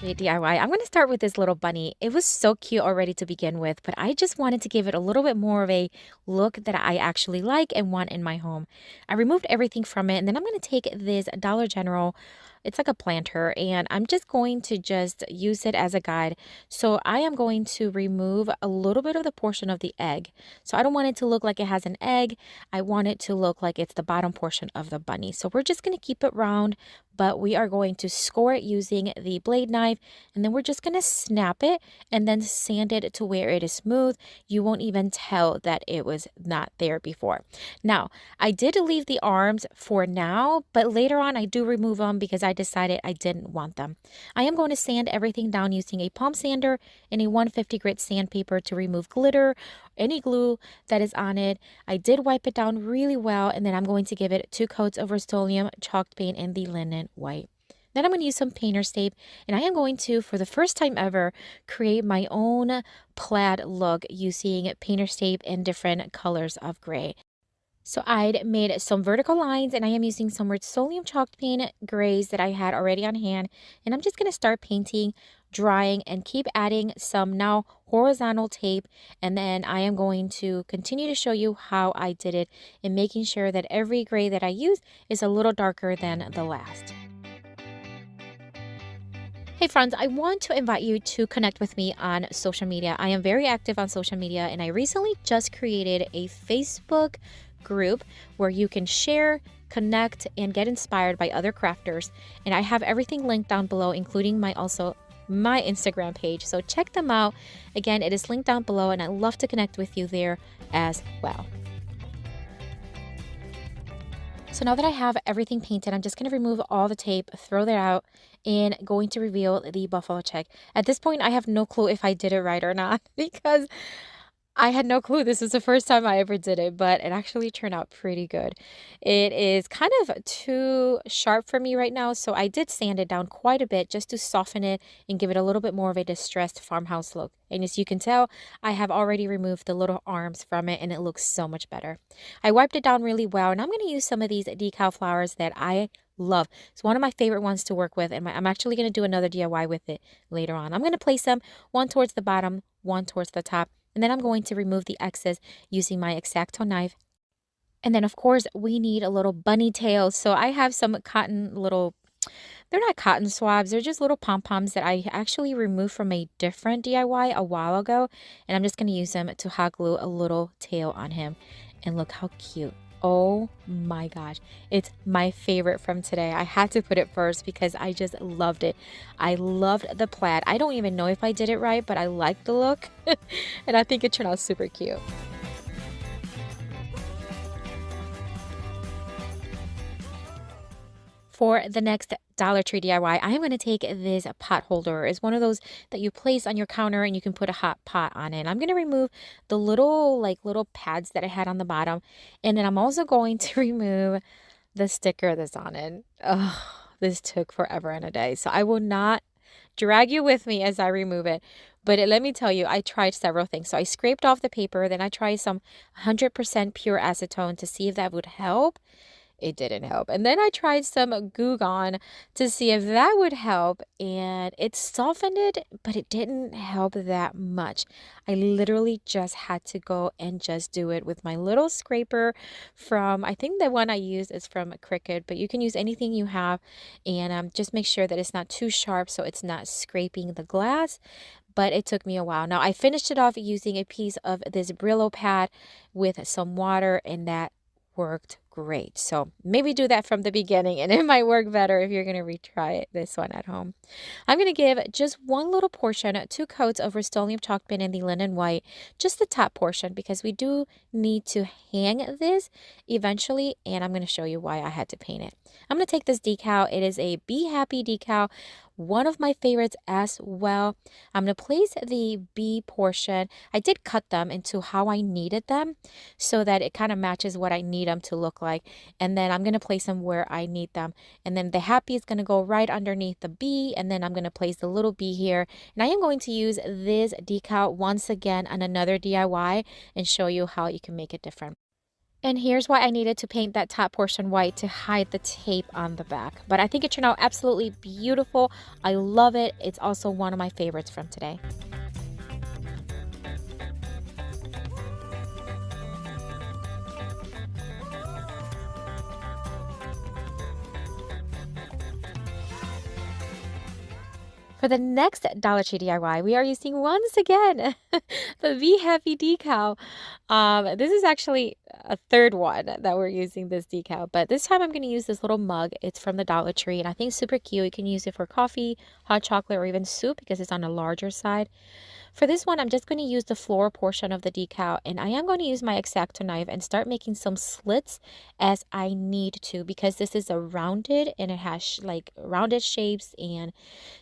DIY. I'm going to start with this little bunny. It was so cute already to begin with, but I just wanted to give it a little bit more of a look that I actually like and want in my home. I removed everything from it, and then I'm going to take this Dollar General. It's like a planter, and I'm just going to just use it as a guide. So I am going to remove a little bit of the portion of the egg. So I don't want it to look like it has an egg. I want it to look like it's the bottom portion of the bunny. So we're just going to keep it round, but we are going to score it using the blade knife, and then we're just going to snap it and then sand it to where it is smooth. You won't even tell that it was not there before. Now, I did leave the arms for now, but later on I do remove them because I decided I didn't want them. I am going to sand everything down using a palm sander and a 150 grit sandpaper to remove glitter, any glue that is on it. I did wipe it down really well, and then I'm going to give it 2 coats of Rust-Oleum chalk paint in the linen white. Then I'm going to use some painter's tape, and I am going to, for the first time ever, create my own plaid look using painter's tape in different colors of gray. So I'd made some vertical lines, and I am using some Rust-Oleum chalk paint grays that I had already on hand, and I'm just going to start painting, drying, and keep adding some now horizontal tape, and then I am going to continue to show you how I did it in making sure that every gray that I use is a little darker than the last. Hey friends, I want to invite you to connect with me on social media. I am very active on social media, and I recently just created a Facebook group where you can share, connect, and get inspired by other crafters. And I have everything linked down below, including my Instagram page. So check them out. Again, it is linked down below, and I'd love to connect with you there as well. So now that I have everything painted, I'm just going to remove all the tape, throw that out, and going to reveal the buffalo check. At this point, I have no clue if I did it right or not because I had no clue. This is the first time I ever did it, but it actually turned out pretty good. It is kind of too sharp for me right now, so I did sand it down quite a bit just to soften it and give it a little bit more of a distressed farmhouse look. And as you can tell, I have already removed the little arms from it, and it looks so much better. I wiped it down really well, and I'm going to use some of these decal flowers that I love. It's one of my favorite ones to work with, and I'm actually going to do another DIY with it later on. I'm going to place them one towards the bottom, one towards the top. And then I'm going to remove the excess using my X-Acto knife. And then, of course, we need a little bunny tail. So I have some cotton they're not cotton swabs. They're just little pom-poms that I actually removed from a different DIY a while ago. And I'm just going to use them to hot glue a little tail on him. And look how cute. Oh my gosh, it's my favorite from today. I had to put it first because I just loved it. I loved the plaid. I don't even know if I did it right, but I like the look and I think it turned out super cute. For the next Dollar Tree DIY, I am going to take this pot holder. It's one of those that you place on your counter and you can put a hot pot on it. I'm going to remove the little pads that I had on the bottom. And then I'm also going to remove the sticker that's on it. Oh, this took forever and a day. So I will not drag you with me as I remove it. But let me tell you, I tried several things. So I scraped off the paper. Then I tried some 100% pure acetone to see if that would help. It didn't help. And then I tried some Goo Gone to see if that would help, and it softened it, but it didn't help that much. I literally just had to go and just do it with my little scraper from, I think the one I use is from Cricut, but you can use anything you have, and just make sure that it's not too sharp so it's not scraping the glass. But it took me a while. Now I finished it off using a piece of this Brillo pad with some water, and that worked great. So maybe do that from the beginning and it might work better if you're going to retry this one at home. I'm going to give just one little portion, 2 coats of Rust-Oleum chalk paint in the linen white, just the top portion because we do need to hang this eventually, and I'm going to show you why I had to paint it. I'm going to take this decal. It is a Be Happy decal, one of my favorites as well. I'm going to place the B portion. I did cut them into how I needed them so that it kind of matches what I need them to look like. And then I'm going to place them where I need them. And then the happy is going to go right underneath the B. And then I'm going to place the little B here. And I am going to use this decal once again on another DIY and show you how you can make it different. And here's why I needed to paint that top portion white, to hide the tape on the back. But I think it turned out absolutely beautiful. I love it. It's also one of my favorites from today. For the next Dollar Tree DIY, we are using once again the Be Happy decal. This is actually a third one that we're using this decal, but this time I'm going to use this little mug. It's from the Dollar Tree, and I think it's super cute. You can use it for coffee, hot chocolate, or even soup because it's on the larger side. For this one, I'm just going to use the floral portion of the decal, and I am going to use my X-Acto knife and start making some slits as I need to, because this is a rounded and it has like rounded shapes, and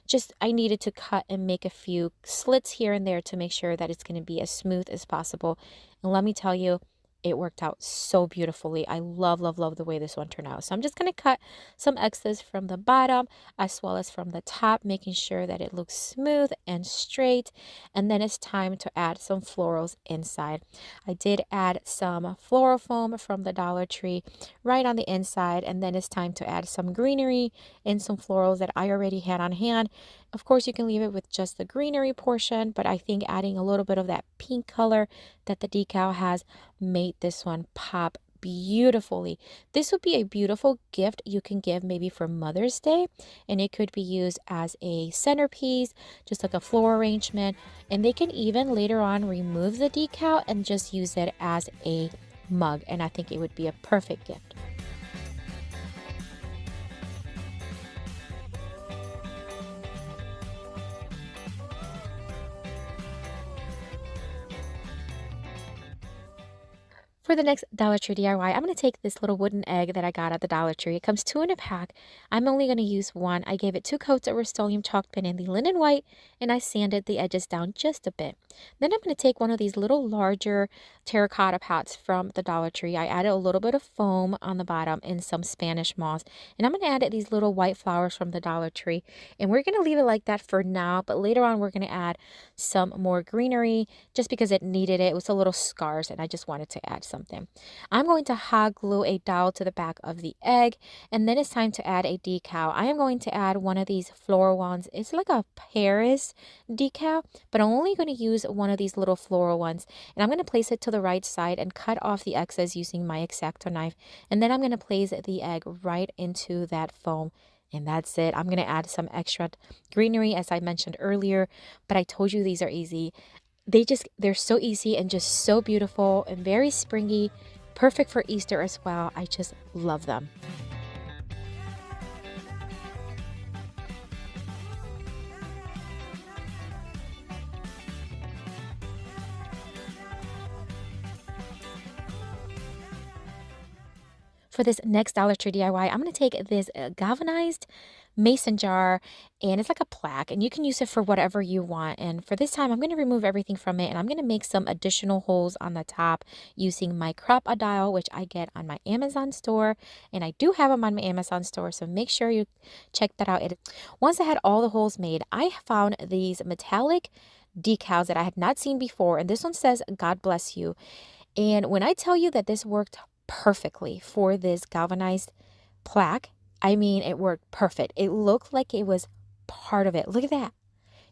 just I needed to cut and make a few slits here and there to make sure that it's going to be as smooth as possible. And let me tell you, it worked out so beautifully. I love, love, love the way this one turned out. So I'm just going to cut some excess from the bottom as well as from the top, making sure that it looks smooth and straight. And then it's time to add some florals inside. I did add some floral foam from the Dollar Tree right on the inside. And then it's time to add some greenery and some florals that I already had on hand. Of course, you can leave it with just the greenery portion, but I think adding a little bit of that pink color that the decal has made this one pop beautifully. This would be a beautiful gift you can give maybe for Mother's Day, and it could be used as a centerpiece, just like a floral arrangement, and they can even later on remove the decal and just use it as a mug, and I think it would be a perfect gift. For the next Dollar Tree DIY, I'm going to take this little wooden egg that I got at the Dollar Tree. It comes 2 in a pack. I'm only going to use one. I gave it 2 coats of Rust-Oleum chalk paint in the linen white, and I sanded the edges down just a bit. Then I'm going to take one of these little larger terracotta pots from the Dollar Tree. I added a little bit of foam on the bottom and some Spanish moss. And I'm going to add these little white flowers from the Dollar Tree. And we're going to leave it like that for now, but later on we're going to add some more greenery just because it needed it. It was a little scarce, and I just wanted to add something. I'm going to hot glue a dowel to the back of the egg, and then it's time to add a decal. I am going to add one of these floral ones. It's like a Paris decal, but I'm only going to use one of these little floral ones, and I'm going to place it to the right side and cut off the excess using my X-Acto knife, and then I'm going to place the egg right into that foam. And that's it. I'm going to add some extra greenery as I mentioned earlier, but I told you these are easy. They're so easy and just so beautiful and very springy, perfect for Easter as well. I just love them. For this next Dollar Tree DIY, I'm going to take this galvanized mason jar, and it's like a plaque, and you can use it for whatever you want. And for this time, I'm going to remove everything from it, and I'm going to make some additional holes on the top using my crop-a-dile, which I get on my Amazon store, and I do have them on my Amazon store, so make sure you check that out. Once I had all the holes made, I found these metallic decals that I had not seen before, and this one says God bless you. And when I tell you that this worked perfectly for this galvanized plaque, I mean, it worked perfect. It looked like it was part of it. Look at that.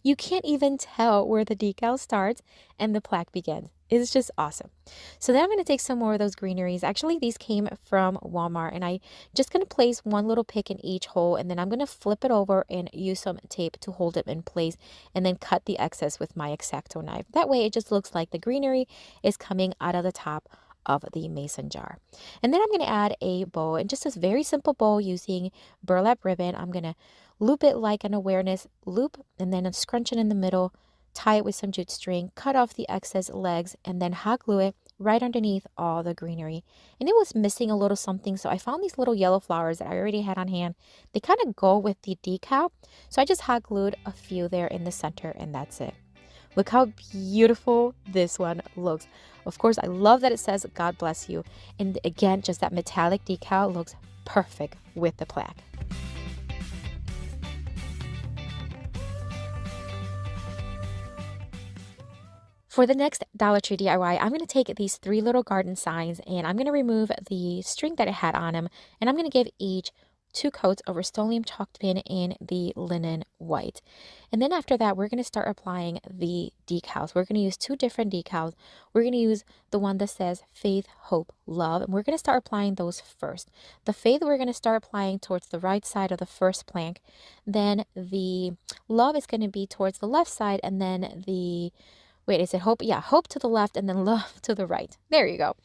You can't even tell where the decal starts and the plaque begins. It's just awesome. So then I'm going to take some more of those greeneries. Actually, these came from Walmart, and I just going to place one little pick in each hole, and then I'm going to flip it over and use some tape to hold it in place, and then cut the excess with my X-Acto knife. That way it just looks like the greenery is coming out of the top of the mason jar. And then I'm going to add a bow, and just a very simple bow using burlap ribbon. I'm going to loop it like an awareness loop, and then scrunch it in the middle, tie it with some jute string, cut off the excess legs, and then hot glue it right underneath all the greenery. And it was missing a little something, so I found these little yellow flowers that I already had on hand. They kind of go with the decal, so I just hot glued a few there in the center, and that's it. Look how beautiful this one looks. Of course, I love that it says God bless you. And again, just that metallic decal looks perfect with the plaque. For the next Dollar Tree DIY, I'm going to take these 3 little garden signs, and I'm going to remove the string that it had on them, and I'm going to give each 2 coats of Rust-Oleum chalk paint in the linen white. And then after that, we're going to start applying the decals. We're going to use 2 different decals. We're going to use the one that says faith, hope, love, and we're going to start applying those first. The faith we're going to start applying towards the right side of the first plank. Then the love is going to be towards the left side, and then the wait, is it hope? Yeah, hope to the left and then love to the right. There you go.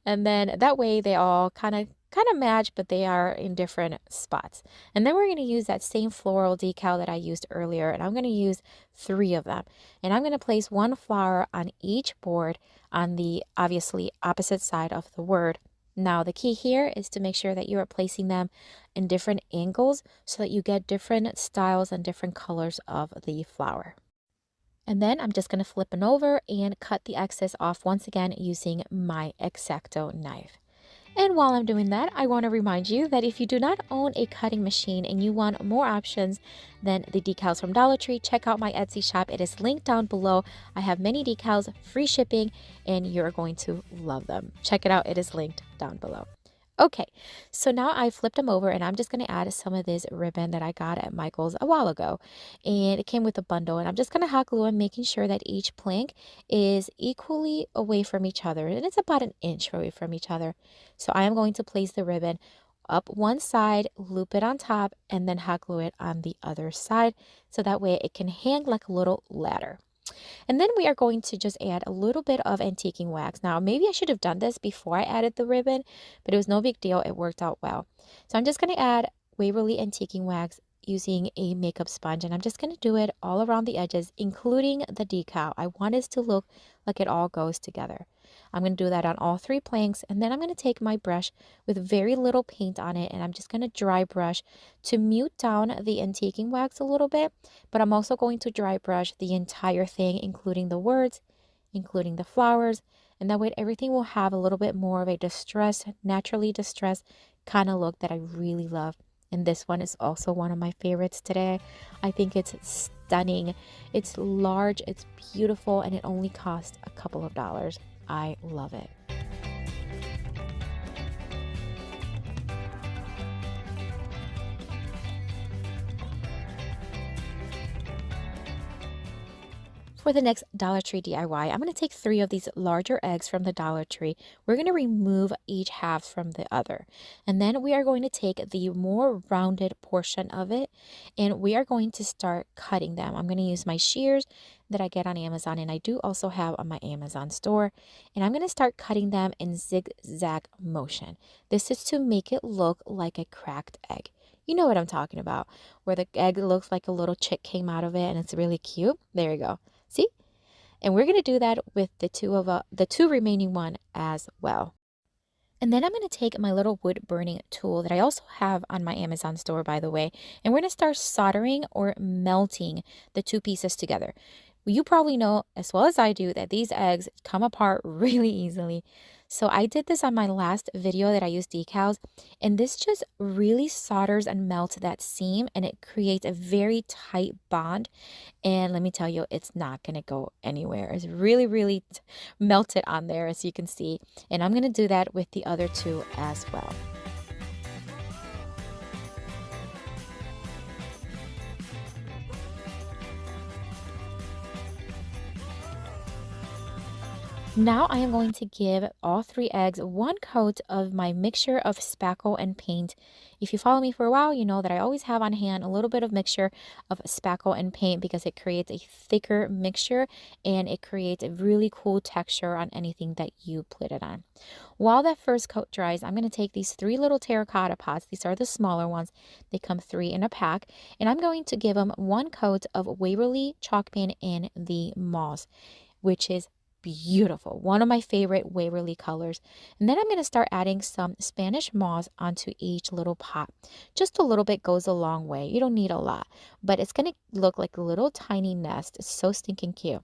And then that way they all kind of match, but they are in different spots. And then we're going to use that same floral decal that I used earlier, and I'm going to use 3 of them. And I'm going to place 1 flower on each board on the obviously opposite side of the word. Now, the key here is to make sure that you are placing them in different angles so that you get different styles and different colors of the flower. And then I'm just going to flip it over and cut the excess off once again using my X-Acto knife. And while I'm doing that, I want to remind you that if you do not own a cutting machine and you want more options than the decals from Dollar Tree, check out my Etsy shop. It is linked down below. I have many decals, free shipping, and you're going to love them. Check it out. It is linked down below. Okay, so now I flipped them over, and I'm just going to add some of this ribbon that I got at Michael's a while ago. And it came with a bundle, and I'm just going to hot glue and making sure that each plank is equally away from each other. And it's about 1 inch away from each other. So I am going to place the ribbon up one side, loop it on top, and then hot glue it on the other side. So that way it can hang like a little ladder. And then we are going to just add a little bit of antiquing wax. Now, maybe I should have done this before I added the ribbon, but it was no big deal. It worked out well. So I'm just going to add Waverly antiquing wax using a makeup sponge, and I'm just going to do it all around the edges, including the decal. I want this to look like it all goes together. I'm going to do that on all 3 planks, and then I'm going to take my brush with very little paint on it, and I'm just going to dry brush to mute down the antiquing wax a little bit, but I'm also going to dry brush the entire thing, including the words, including the flowers, and that way everything will have a little bit more of a distressed, naturally distressed kind of look that I really love. And this one is also one of my favorites today. I think it's stunning. It's large, it's beautiful, and it only cost a couple of dollars. I love it. For the next Dollar Tree DIY, I'm going to take 3 of these larger eggs from the Dollar Tree. We're going to remove each half from the other. And then we are going to take the more rounded portion of it, and we are going to start cutting them. I'm going to use my shears that I get on Amazon, and I do also have on my Amazon store. And I'm going to start cutting them in zigzag motion. This is to make it look like a cracked egg. You know what I'm talking about, where the egg looks like a little chick came out of it, and it's really cute. There you go. See? And we're going to do that with the two remaining one as well. And then I'm going to take my little wood burning tool that I also have on my Amazon store, by the way, and we're going to start soldering or melting the 2 pieces together. You probably know as well as I do that these eggs come apart really easily. So I did this on my last video that I used decals, and this just really solders and melts that seam, and it creates a very tight bond. And let me tell you, it's not going to go anywhere. It's really, really melted on there, as you can see. And I'm going to do that with the other 2 as well. Now I am going to give all 3 eggs 1 coat of my mixture of spackle and paint. If you follow me for a while, you know that I always have on hand a little bit of mixture of spackle and paint because it creates a thicker mixture and it creates a really cool texture on anything that you put it on. While that first coat dries, I'm going to take these 3 little terracotta pots. These are the smaller ones. They come 3 in a pack. And I'm going to give them 1 coat of Waverly chalk paint in the moss, which is beautiful. One of my favorite Waverly colors. And then I'm going to start adding some Spanish moss onto each little pot. Just a little bit goes a long way. You don't need a lot, but it's going to look like a little tiny nest. It's so stinking cute.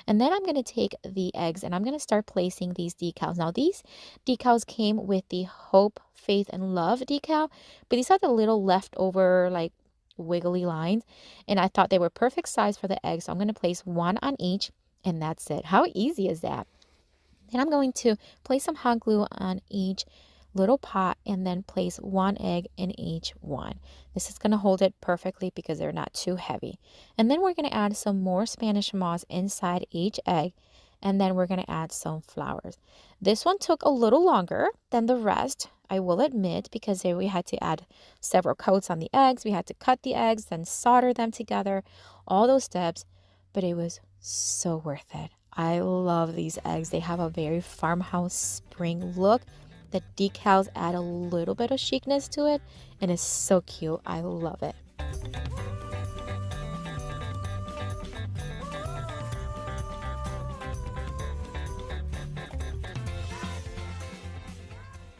And then I'm going to take the eggs and I'm going to start placing these decals. Now these decals came with the Hope, Faith, and Love decal, but these are the little leftover like wiggly lines, and I thought they were perfect size for the eggs. So I'm going to place 1 on each. And that's it. How easy is that? Then I'm going to place some hot glue on each little pot and then place 1 egg in each one. This is going to hold it perfectly because they're not too heavy. And then we're going to add some more Spanish moss inside each egg. And then we're going to add some flowers. This one took a little longer than the rest, I will admit, because we had to add several coats on the eggs. We had to cut the eggs, then solder them together, all those steps. But it was so worth it. I love these eggs. They have a very farmhouse spring look. The decals add a little bit of chicness to it, and it's so cute. I love it.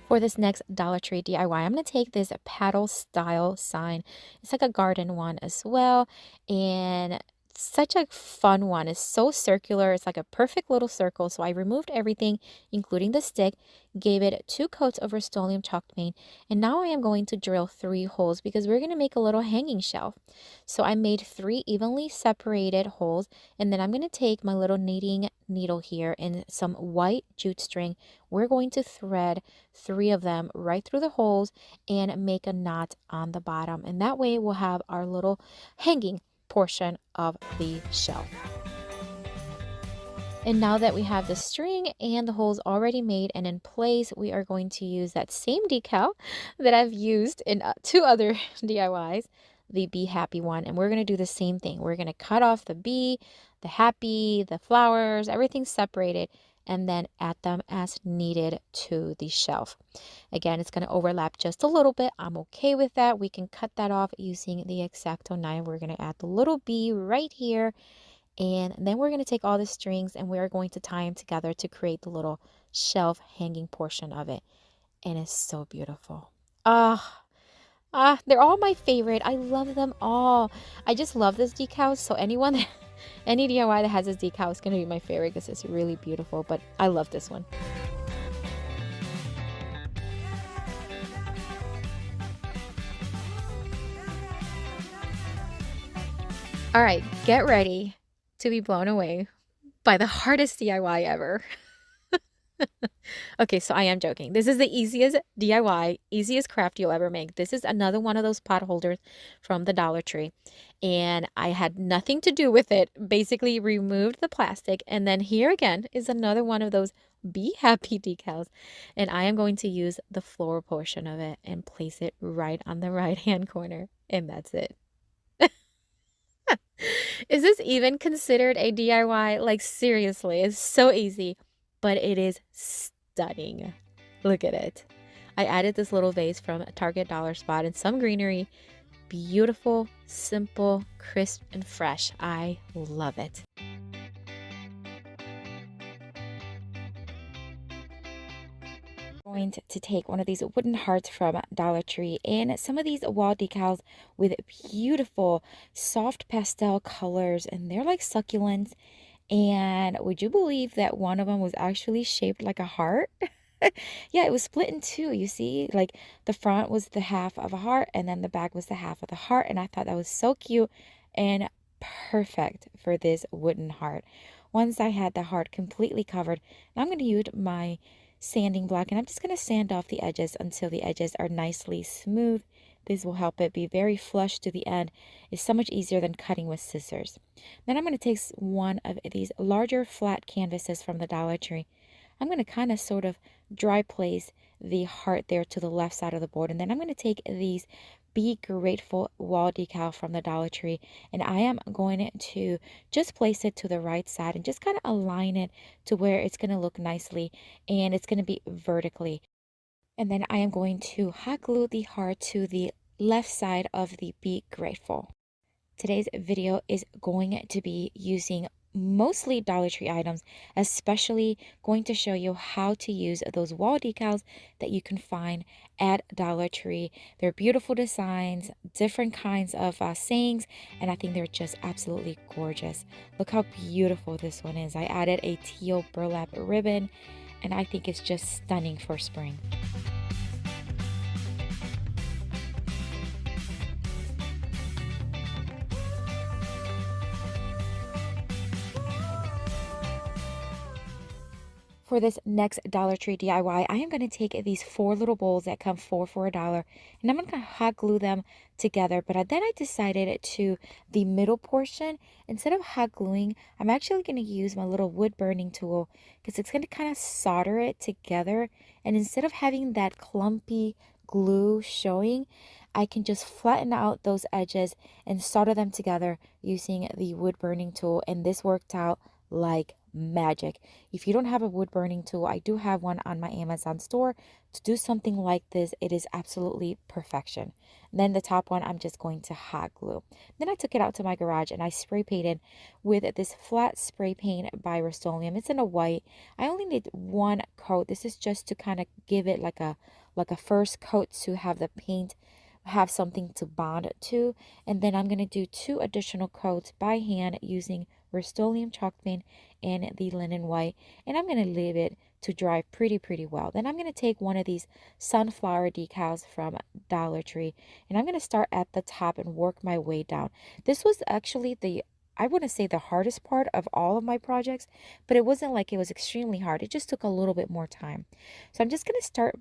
For this next Dollar Tree DIY, I'm going to take this paddle style sign. It's like a garden one as well, and such a fun one. It's so circular. It's like a perfect little circle. So I removed everything, including the stick, gave it 2 coats of Rust-Oleum chalk paint, and now I am going to drill 3 holes because we're going to make a little hanging shelf. So I made 3 evenly separated holes, and then I'm going to take my little knitting needle here and some white jute string. We're going to thread 3 of them right through the holes and make a knot on the bottom, and that way we'll have our little hanging portion of the shelf. And now that we have the string and the holes already made and in place, we are going to use that same decal that I've used in 2 other DIYs. the Be Happy one, and we're going to do the same thing. We're going to cut off the bee, the happy, the flowers, everything separated, and then add them as needed to the shelf. Again, it's going to overlap just a little bit. I'm okay with that. We can cut that off using the X-Acto knife. We're going to add the little bee right here, and then we're going to take all the strings and we're going to tie them together to create the little shelf hanging portion of it. And it's so beautiful. They're all my favorite. I love them all. I just love this decal. So anyone, any DIY that has this decal is going to be my favorite because it's really beautiful. But I love this one. All right, get ready to be blown away by the hardest DIY ever. Okay, so I am joking. This is the easiest DIY, easiest craft you'll ever make. This is another one of those pot holders from the Dollar Tree. And I had nothing to do with it. Basically removed the plastic. And then here again is another one of those Be Happy decals. And I am going to use the floral portion of it and place it right on the right-hand corner. And that's it. Is this even considered a DIY? Like, seriously, it's so easy, but it is stunning. Look at it. I added this little vase from Target Dollar Spot and some greenery. Beautiful, simple, crisp, and fresh. I love it. Going to take one of these wooden hearts from Dollar Tree and some of these wall decals with beautiful soft pastel colors, and they're like succulents. And would you believe that one of them was actually shaped like a heart? Yeah, it was split in two. You see, like the front was the half of a heart and then the back was the half of the heart, and I thought that was so cute and perfect for this wooden heart. Once I had the heart completely covered, now I'm going to use my sanding block and I'm just going to sand off the edges until the edges are nicely smooth. This will help it be very flush to the end. It's so much easier than cutting with scissors. Then I'm going to take one of these larger flat canvases from the Dollar Tree. I'm going to kind of sort of dry place the heart there to the left side of the board. And then I'm going to take these Be Grateful wall decal from the Dollar Tree, and I am going to just place it to the right side and just kind of align it to where it's going to look nicely and it's going to be vertically. And then I am going to hot glue the heart to the left side of the Be Grateful. Today's video is going to be using mostly Dollar Tree items, especially going to show you how to use those wall decals that you can find at Dollar Tree. They're beautiful designs, different kinds of sayings, and I think they're just absolutely gorgeous. Look how beautiful this one is. I added a teal burlap ribbon, and I think it's just stunning for spring. For this next Dollar Tree DIY, I am going to take these 4 little bowls that come 4 for $1, and I'm going to hot glue them together. But then I decided to the middle portion, instead of hot gluing, I'm actually going to use my little wood burning tool because it's going to kind of solder it together. And instead of having that clumpy glue showing, I can just flatten out those edges and solder them together using the wood burning tool. And this worked out like magic. If you don't have a wood burning tool, I do have one on my Amazon store. To do something like this, it is absolutely perfection. And then the top one, I'm just going to hot glue. Then I took it out to my garage and I spray painted with this flat spray paint by Rust-Oleum. It's in a white. I only need 1 coat. This is just to kind of give it like a first coat to have the paint have something to bond to. And then I'm going to do 2 additional coats by hand using Rust-Oleum chalk paint and the linen white, and I'm going to leave it to dry pretty well. Then I'm going to take one of these sunflower decals from Dollar Tree, and I'm going to start at the top and work my way down. This was actually I want to say the hardest part of all of my projects, but it wasn't like it was extremely hard. It just took a little bit more time. So I'm just going to start,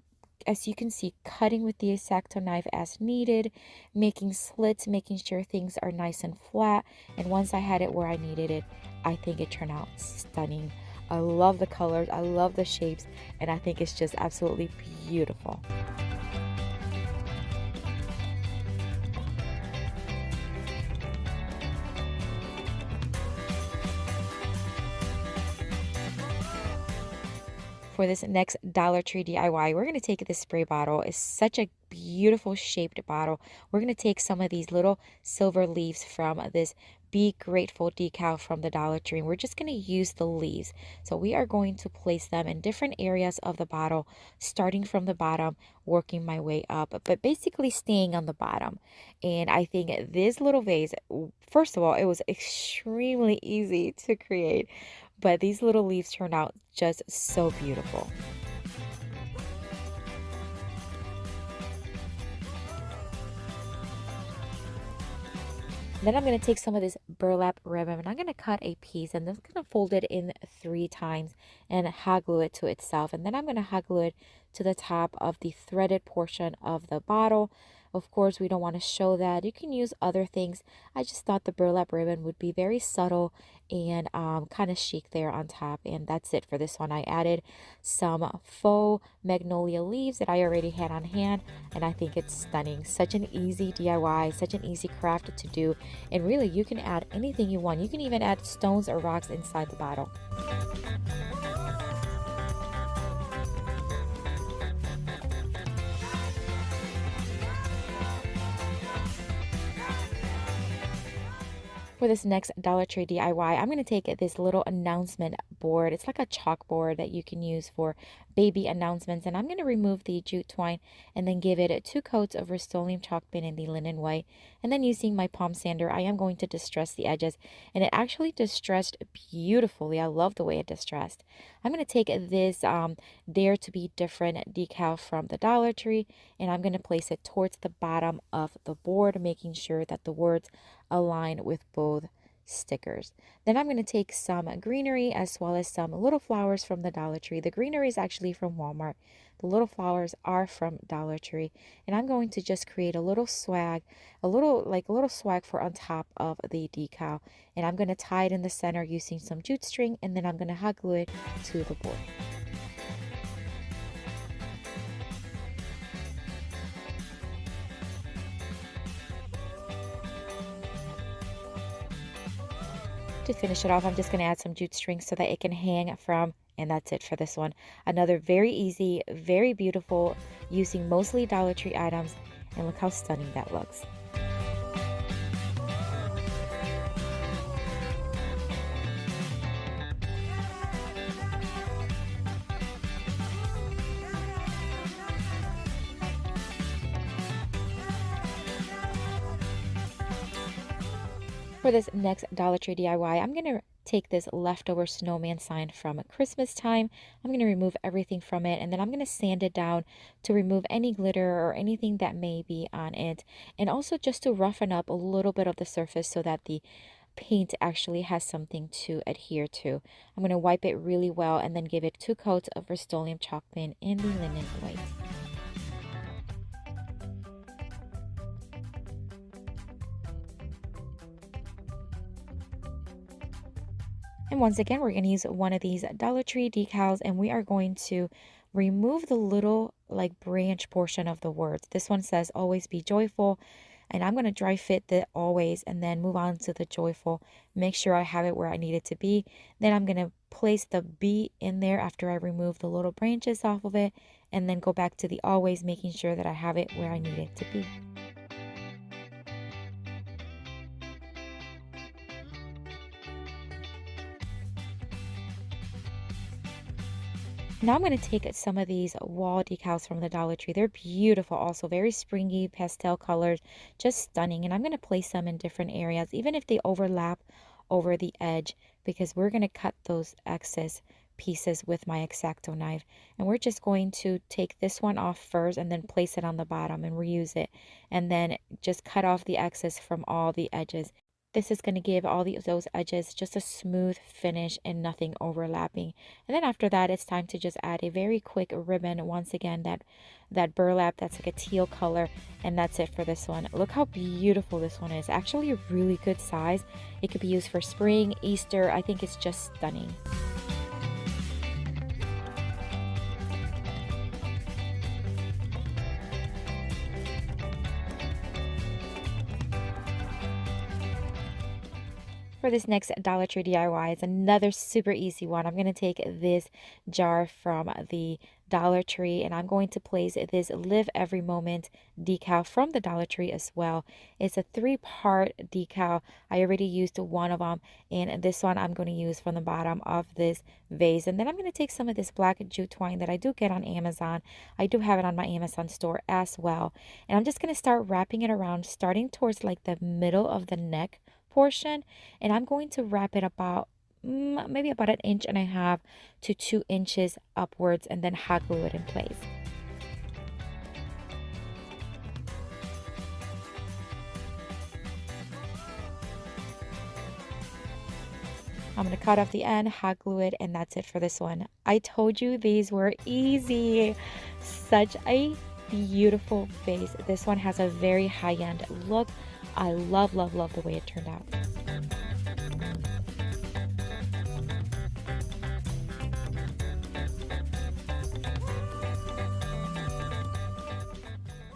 as you can see, cutting with the X-Acto knife as needed, making slits, making sure things are nice and flat. And once I had it where I needed it, I think it turned out stunning. I love the colors, I love the shapes, and I think it's just absolutely beautiful. For this next Dollar Tree DIY, we're going to take this spray bottle. It's such a beautiful shaped bottle. We're going to take some of these little silver leaves from this Be Grateful decal from the Dollar Tree, and we're just going to use the leaves. So we are going to place them in different areas of the bottle, starting from the bottom, working my way up, but basically staying on the bottom. And I think this little vase, first of all, it was extremely easy to create, but these little leaves turned out just so beautiful. Then I'm going to take some of this burlap ribbon and I'm going to cut a piece and then I'm going to fold it in 3 times and hot glue it to itself. And then I'm going to hot glue it to the top of the threaded portion of the bottle. Of course, we don't want to show that. You can use other things. I just thought the burlap ribbon would be very subtle and kind of chic there on top. And that's it for this one. I added some faux magnolia leaves that I already had on hand. And I think it's stunning. Such an easy DIY, such an easy craft to do. And really, you can add anything you want. You can even add stones or rocks inside the bottle. For this next Dollar Tree DIY, I'm going to take this little announcement board. It's like a chalkboard that you can use for baby announcements. And I'm going to remove the jute twine and then give it 2 coats of Rust-Oleum chalk paint in the linen white. And then using my palm sander, I am going to distress the edges. And it actually distressed beautifully. I love the way it distressed. I'm going to take this Dare to Be Different decal from the Dollar Tree. And I'm going to place it towards the bottom of the board, making sure that the words align with both stickers. Then I'm going to take some greenery as well as some little flowers from the Dollar Tree. The greenery is actually from Walmart. The little flowers are from Dollar Tree. And I'm going to just create a little swag, a little swag for on top of the decal. And I'm going to tie it in the center using some jute string, and then I'm going to hot glue it to the board. To finish it off, I'm just going to add some jute string so that it can hang from, and that's it for this one. Another very easy, very beautiful, using mostly Dollar Tree items, and look how stunning that looks. For this next Dollar Tree DIY, I'm going to take this leftover snowman sign from Christmas time. I'm going to remove everything from it, and then I'm going to sand it down to remove any glitter or anything that may be on it, and also just to roughen up a little bit of the surface so that the paint actually has something to adhere to. I'm going to wipe it really well and then give it 2 coats of Rust-Oleum chalk paint in the linen white. And once again, we're going to use one of these Dollar Tree decals, and we are going to remove the little like branch portion of the words. This one says always be joyful, and I'm going to dry fit the always and then move on to the joyful. Make sure I have it where I need it to be. Then I'm going to place the be in there after I remove the little branches off of it, and then go back to the always, making sure that I have it where I need it to be. Now I'm going to take some of these wall decals from the Dollar Tree. They're beautiful, also very springy, pastel colors, just stunning. And I'm going to place them in different areas, even if they overlap over the edge, because we're going to cut those excess pieces with my X-Acto knife. And we're just going to take this one off first and then place it on the bottom and reuse it. And then just cut off the excess from all the edges. This is going to give all those edges just a smooth finish and nothing overlapping. And then after that, it's time to just add a very quick ribbon. Once again, that burlap, that's like a teal color. And that's it for this one. Look how beautiful this one is. Actually a really good size. It could be used for spring, Easter. I think it's just stunning. For this next Dollar Tree DIY, it's another super easy one. I'm going to take this jar from the Dollar Tree and I'm going to place this Live Every Moment decal from the Dollar Tree as well. It's a 3-part decal. I already used one of them, and this one I'm going to use from the bottom of this vase. And then I'm going to take some of this black jute twine that I do get on Amazon. I do have it on my Amazon store as well. And I'm just going to start wrapping it around, starting towards like the middle of the neck portion, and I'm going to wrap it about maybe about 1.5 to 2 inches upwards, and then hot glue it in place. I'm going to cut off the end, hot glue it, and that's it for this one. I told you these were easy. Such a beautiful vase. This one has a very high-end look. I love, love, love the way it turned out.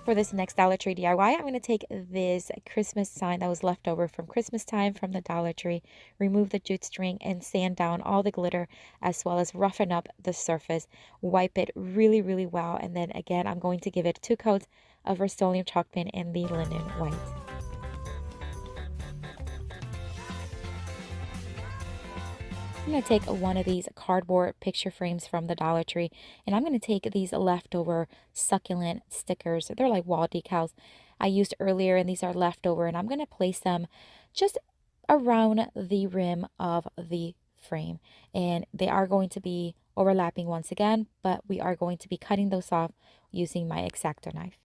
For this next Dollar Tree DIY, I'm going to take this Christmas sign that was left over from Christmas time from the Dollar Tree, remove the jute string, and sand down all the glitter, as well as roughen up the surface. Wipe it really, really well, and then again, I'm going to give it 2 coats of Rust-Oleum chalk paint in the linen white. I'm going to take one of these cardboard picture frames from the Dollar Tree, and I'm going to take these leftover succulent stickers. They're like wall decals I used earlier, and these are leftover, and I'm going to place them just around the rim of the frame. And they are going to be overlapping once again, but we are going to be cutting those off using my X-Acto knife.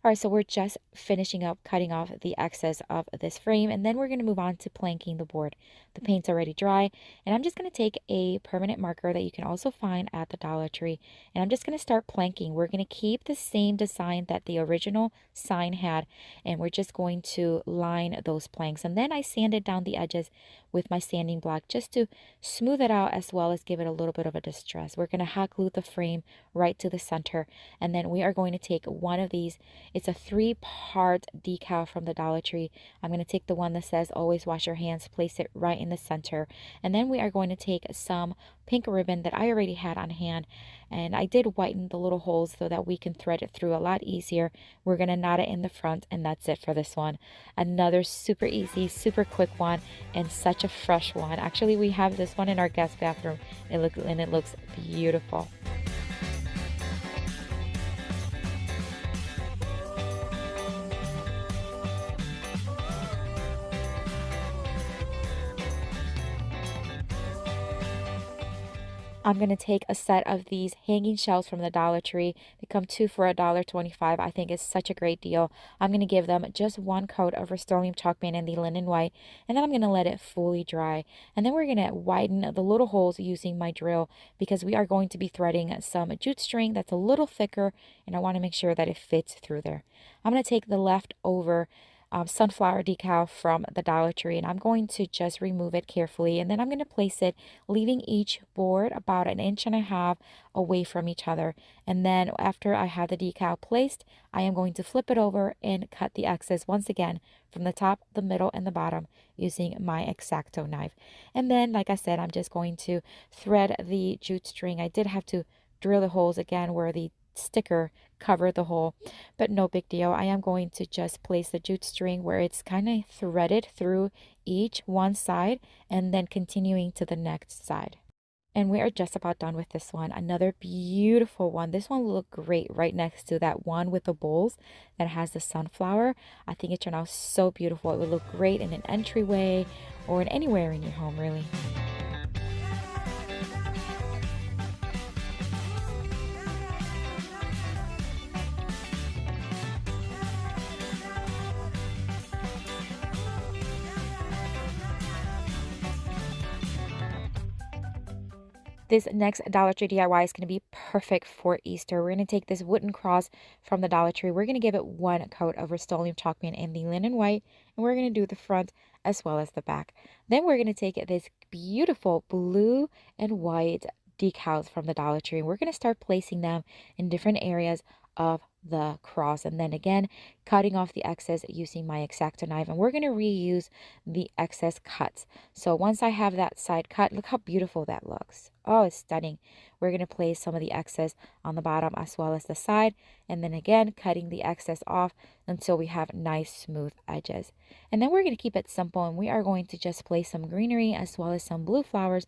All right, so we're just finishing up cutting off the excess of this frame, and then we're going to move on to planking the board. The paint's already dry, and I'm just going to take a permanent marker that you can also find at the Dollar Tree, and I'm just going to start planking. We're going to keep the same design that the original sign had, and we're just going to line those planks. And then I sanded down the edges with my sanding block just to smooth it out, as well as give it a little bit of a distress. We're going to hot glue the frame right to the center, and then we are going to take one of these. It's a 3-part decal from the Dollar Tree. I'm going to take the one that says always wash your hands, place it right in the center, and then we are going to take some pink ribbon that I already had on hand, and I did whiten the little holes so that we can thread it through a lot easier. We're going to knot it in the front, and that's it for this one. Another super easy, super quick one, and such a fresh one. Actually, we have this one in our guest bathroom. It looks beautiful. I'm going to take a set of these hanging shelves from the Dollar Tree. They come 2 for $1.25. I think it's such a great deal. I'm going to give them just 1 coat of Rust-Oleum chalk paint in the linen white, and then I'm going to let it fully dry. And then we're going to widen the little holes using my drill, because we are going to be threading some jute string that's a little thicker, and I want to make sure that it fits through there. I'm going to take the leftover sunflower decal from the Dollar Tree, and I'm going to just remove it carefully, and then I'm going to place it, leaving each board about 1.5 inches away from each other. And then after I have the decal placed, I am going to flip it over and cut the excess once again from the top, the middle, and the bottom using my X-Acto knife. And then, like I said, I'm just going to thread the jute string. I did have to drill the holes again where the sticker covered the hole, but no big deal. I am going to just place the jute string where it's kind of threaded through each one side, and then continuing to the next side. And we are just about done with this one. Another beautiful one. This one will look great right next to that one with the bowls that has the sunflower. I think it turned out so beautiful. It would look great in an entryway or in anywhere in your home, really. This next Dollar Tree DIY is going to be perfect for Easter. We're going to take this wooden cross from the Dollar Tree. We're going to give it 1 coat of Rust-Oleum chalk paint in the linen white, and we're going to do the front as well as the back. Then we're going to take this beautiful blue and white decals from the Dollar Tree, and we're going to start placing them in different areas of the cross, and then again cutting off the excess using my X-Acto knife, and we're going to reuse the excess cuts. So once I have that side cut, look how beautiful that looks. Oh, it's stunning. We're going to place some of the excess on the bottom as well as the side, and then again cutting the excess off until we have nice smooth edges. And then we're going to keep it simple, and we are going to just place some greenery as well as some blue flowers.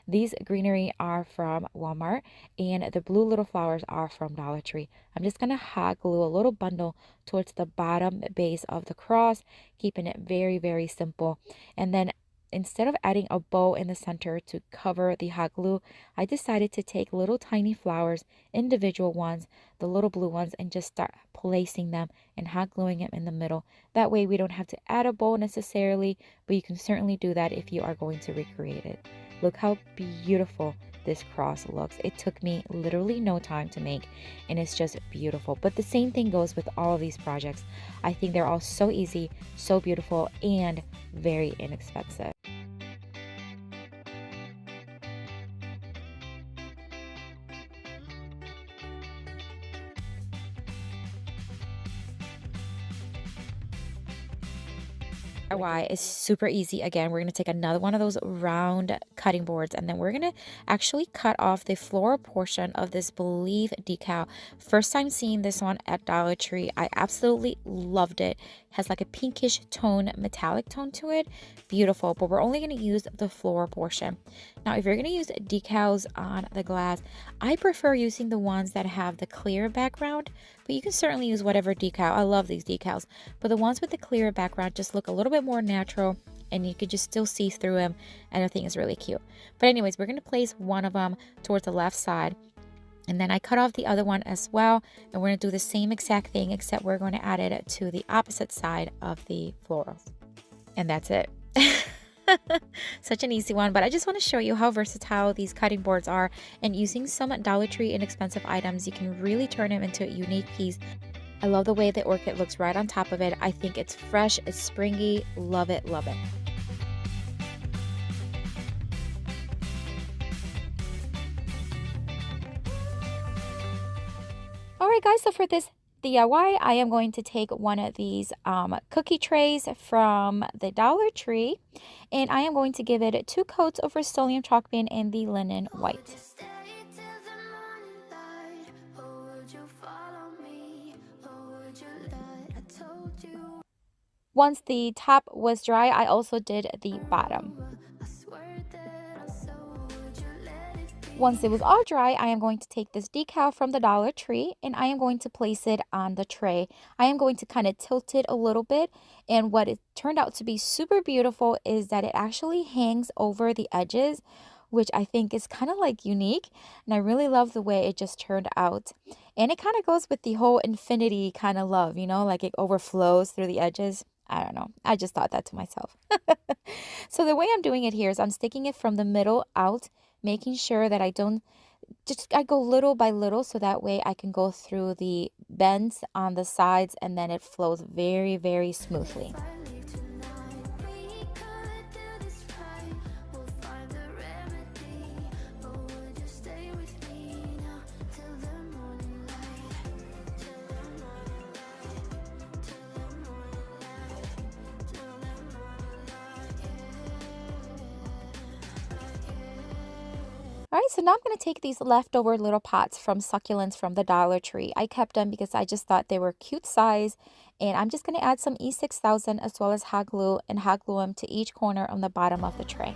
These greenery are from Walmart, and the blue little flowers are from Dollar Tree. I'm just going to hot glue a little bundle towards the bottom base of the cross, keeping it very, very simple. And then instead of adding a bow in the center to cover the hot glue, I decided to take little tiny flowers, individual ones, the little blue ones, and just start placing them and hot gluing them in the middle. That way we don't have to add a bow necessarily, but you can certainly do that if you are going to recreate it. Look how beautiful this cross looks. It took me literally no time to make, and it's just beautiful. But the same thing goes with all of these projects. I think they're all so easy, so beautiful, and very inexpensive. DIY is super easy. Again, we're going to take another one of those round cutting boards, and then we're going to actually cut off the floral portion of this Believe decal. First time seeing this one at Dollar Tree. I absolutely loved it. It has like a pinkish tone, metallic tone to it. Beautiful, but we're only going to use the floral portion. Now, if you're going to use decals on the glass, I prefer using the ones that have the clear background, but you can certainly use whatever decal. I love these decals, but the ones with the clear background just look a little bit more natural, and you could just still see through them, and I think it's really cute. But anyways, we're going to place one of them towards the left side, and then I cut off the other one as well, and we're going to do the same exact thing, except we're going to add it to the opposite side of the florals. And that's it. Such an easy one, but I just want to show you how versatile these cutting boards are, and using some Dollar Tree inexpensive items, you can really turn them into a unique piece. I love the way the orchid looks right on top of it. I think it's fresh, it's springy. Love it, love it. Alright guys, so for this DIY, I am going to take one of these cookie trays from the Dollar Tree, and I am going to give it 2 coats of Rust-Oleum chalk paint in the linen white. Once the top was dry, I also did the bottom. Once it was all dry, I am going to take this decal from the Dollar Tree, and I am going to place it on the tray. I am going to kind of tilt it a little bit, and what it turned out to be super beautiful is that it actually hangs over the edges, which I think is kind of like unique, and I really love the way it just turned out. And it kind of goes with the whole infinity kind of love, you know, like it overflows through the edges. I don't know. I just thought that to myself. So the way I'm doing it here is I'm sticking it from the middle out, making sure that I go little by little, so that way I can go through the bends on the sides, and then it flows very, very smoothly. All right, so now I'm going to take these leftover little pots from succulents from the Dollar Tree. I kept them because I just thought they were cute size, and I'm just going to add some E6000 as well as hot glue, and hot glue them to each corner on the bottom of the tray.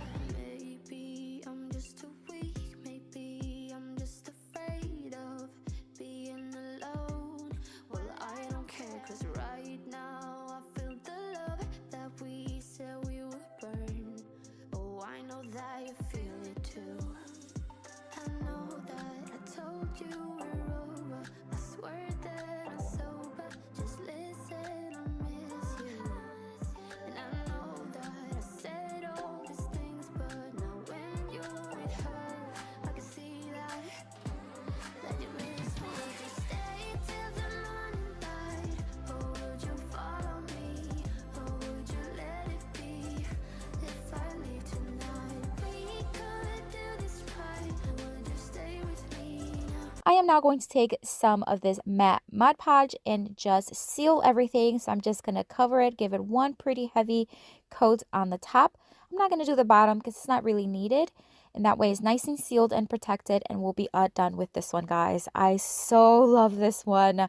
am now going to take some of this matte Mod Podge and just seal everything. So I'm just going to cover it, give it one pretty heavy coat on the top. I'm not going to do the bottom because it's not really needed. And that way it's nice and sealed and protected, and we'll be done with this one, guys. I so love this one.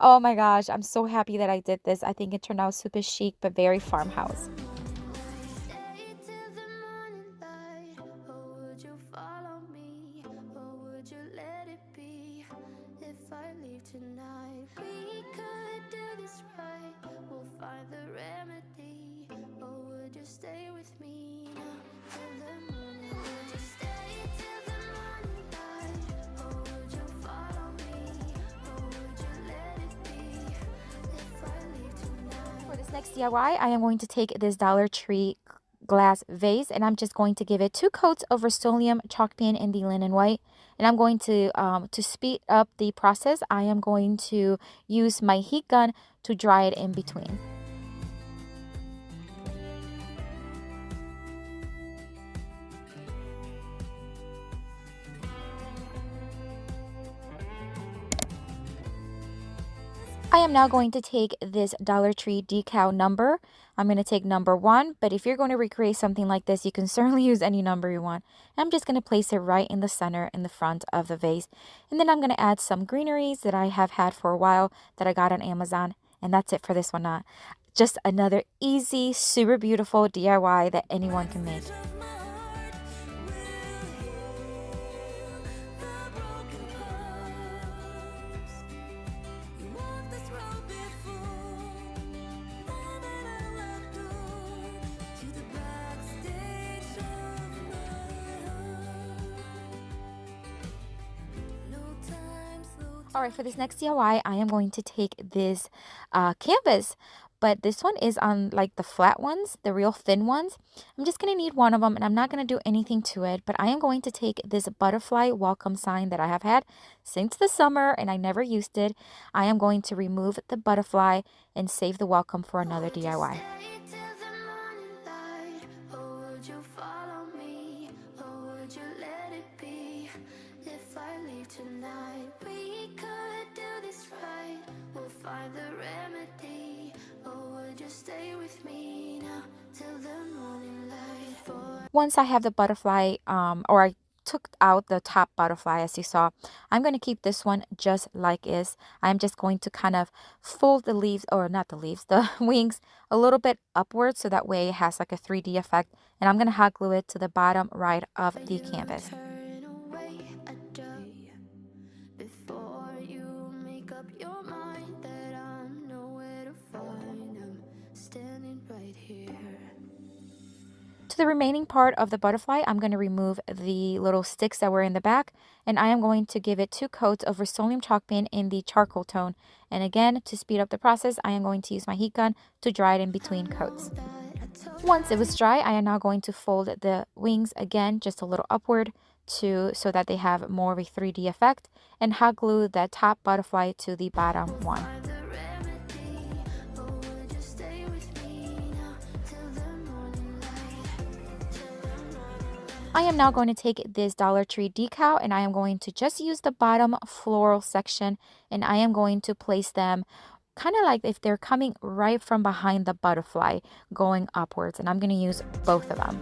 Oh my gosh, I'm so happy that I did this. I think it turned out super chic, but very farmhouse. Tonight we could do this right. We'll find the remedy. Or would you stay with me now till the morning? Would you stay till the morning light? Or would you follow me? Or would you let it be if I leave tonight? For this next DIY, I am going to take this Dollar Tree glass vase, and I'm just going to give it 2 coats of Rust-Oleum chalk paint in the linen white. And I'm going to speed up the process, I am going to use my heat gun to dry it in between. I am now going to take this Dollar Tree decal number. I'm going to take number 1, but if you're going to recreate something like this, you can certainly use any number you want. I'm just going to place it right in the center in the front of the vase. And then I'm going to add some greeneries that I have had for a while that I got on Amazon. And that's it for this one. Just another easy, super beautiful DIY that anyone can make. Alright, for this next DIY, I am going to take this canvas, but this one is on like the flat ones, the real thin ones. I'm just going to need one of them, and I'm not going to do anything to it, but I am going to take this butterfly welcome sign that I have had since the summer, and I never used it. I am going to remove the butterfly and save the welcome for another DIY. Tonight we could do this right. We'll find the remedy. Or would you stay with me now till the morning light? Once I have the butterfly, or I took out the top butterfly, as you saw, I'm going to keep this one just like is. I'm just going to kind of fold the leaves, or not the leaves, the wings a little bit upwards, so that way it has like a 3D effect. And I'm going to hot glue it to the bottom right of the canvas. Your mind that I'm nowhere to find. I'm standing right here. To the remaining part of the butterfly, I'm going to remove the little sticks that were in the back, and I am going to give it 2 coats of Rust-Oleum chalk paint in the charcoal tone. And again, to speed up the process, I am going to use my heat gun to dry it in between coats. Once it was dry, I am now going to fold the wings again just a little upward so that they have more of a 3D effect, and hot glue that top butterfly to the bottom one. I am now going to take this Dollar Tree decal, and I am going to just use the bottom floral section, and I am going to place them kind of like if they're coming right from behind the butterfly going upwards, and I'm going to use both of them.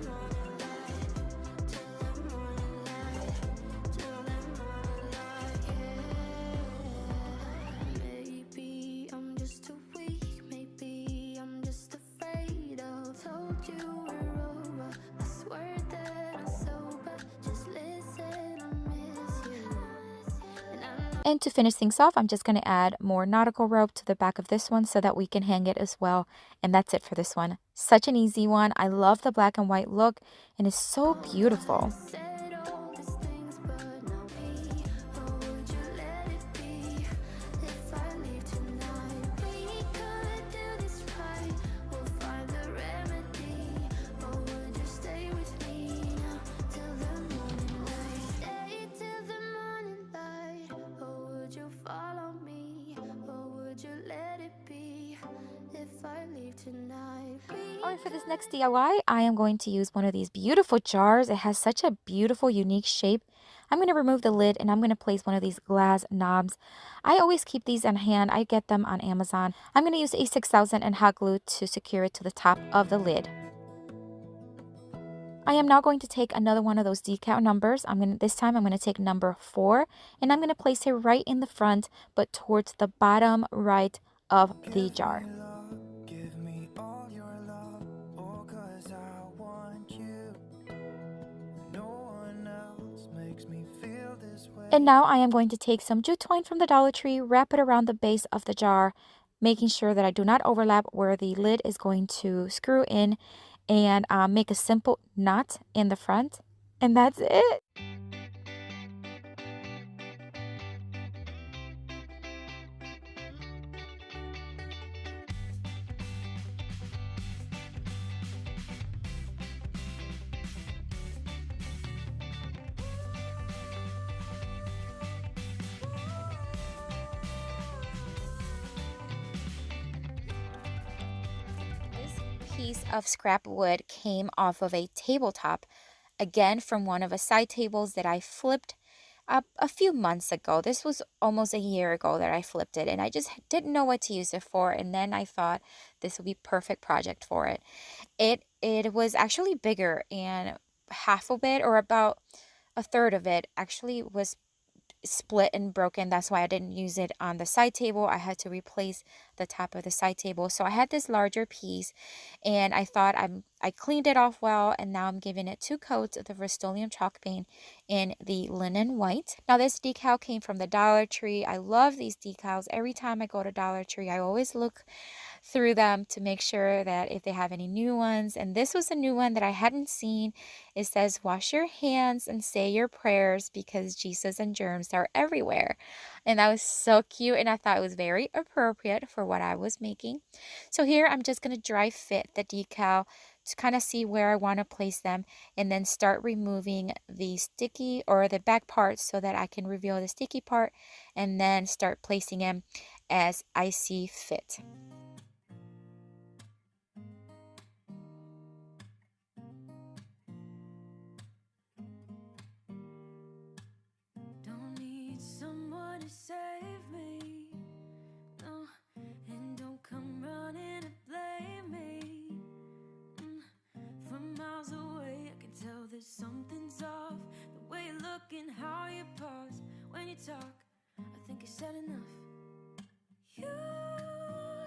And to finish things off, I'm just going to add more nautical rope to the back of this one so that we can hang it as well. And that's it for this one. Such an easy one. I love the black and white look, and it's so beautiful. And for this next DIY, I am going to use one of these beautiful jars. It has such a beautiful, unique shape. I'm going to remove the lid and I'm going to place one of these glass knobs. I always keep these on hand. I get them on Amazon. I'm going to use a 6000 and hot glue to secure it to the top of the lid. I am now going to take another one of those decal numbers. This time I'm going to take number 4 and I'm going to place it right in the front, but towards the bottom right of the jar. And now I am going to take some jute twine from the Dollar Tree, wrap it around the base of the jar, making sure that I do not overlap where the lid is going to screw in, and make a simple knot in the front. And that's it. Piece of scrap wood came off of a tabletop, again from one of the side tables that I flipped up a few months ago. This was almost a year ago that I flipped it, and I just didn't know what to use it for, and then I thought this would be perfect project for it. It was actually bigger, and half of it, or about a third of it, actually was split and broken. That's why I didn't use it on the side table. I had to replace the top of the side table. So I had this larger piece, and I thought I cleaned it off well, and now I'm giving it 2 coats of the Rust-Oleum chalk paint in the linen white. Now this decal came from the Dollar Tree. I love these decals. Every time I go to Dollar Tree, I always look through them to make sure that if they have any new ones. And this was a new one that I hadn't seen. It says, wash your hands and say your prayers because Jesus and germs are everywhere. And that was so cute, and I thought it was very appropriate for what I was making. So here I'm just going to dry fit the decal to kind of see where I want to place them, and then start removing the sticky or the back parts so that I can reveal the sticky part, and then start placing them as I see fit. Don't need someone to save me, no, and don't come running to blame me. From miles away I can tell that something's off. The way you look and how you pause when you talk, I think I said enough. You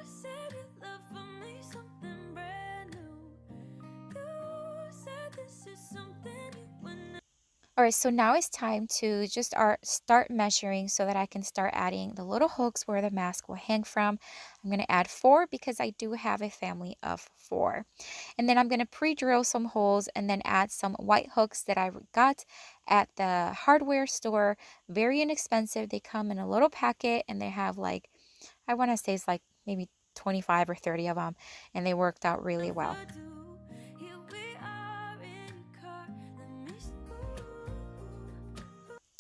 said you love for me something brand new. You said this is something you wouldn't. All right, so now it's time to just start measuring so that I can start adding the little hooks where the mask will hang from. I'm going to add 4 because I do have a family of 4. And then I'm going to pre-drill some holes and then add some white hooks that I got at the hardware store. Very inexpensive. They come in a little packet, and they have like, I want to say it's like maybe 25 or 30 of them, and they worked out really well.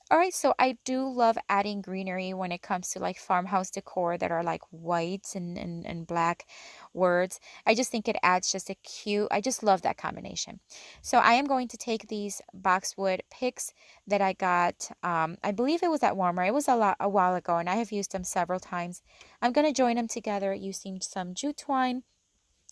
All right, so I do love adding greenery when it comes to like farmhouse decor that are like white and black words. I just think it adds just a cute, I just love that combination. So I am going to take these boxwood picks that I got, I believe it was at Walmart. It was a while ago, and I have used them several times. I'm going to join them together using some jute twine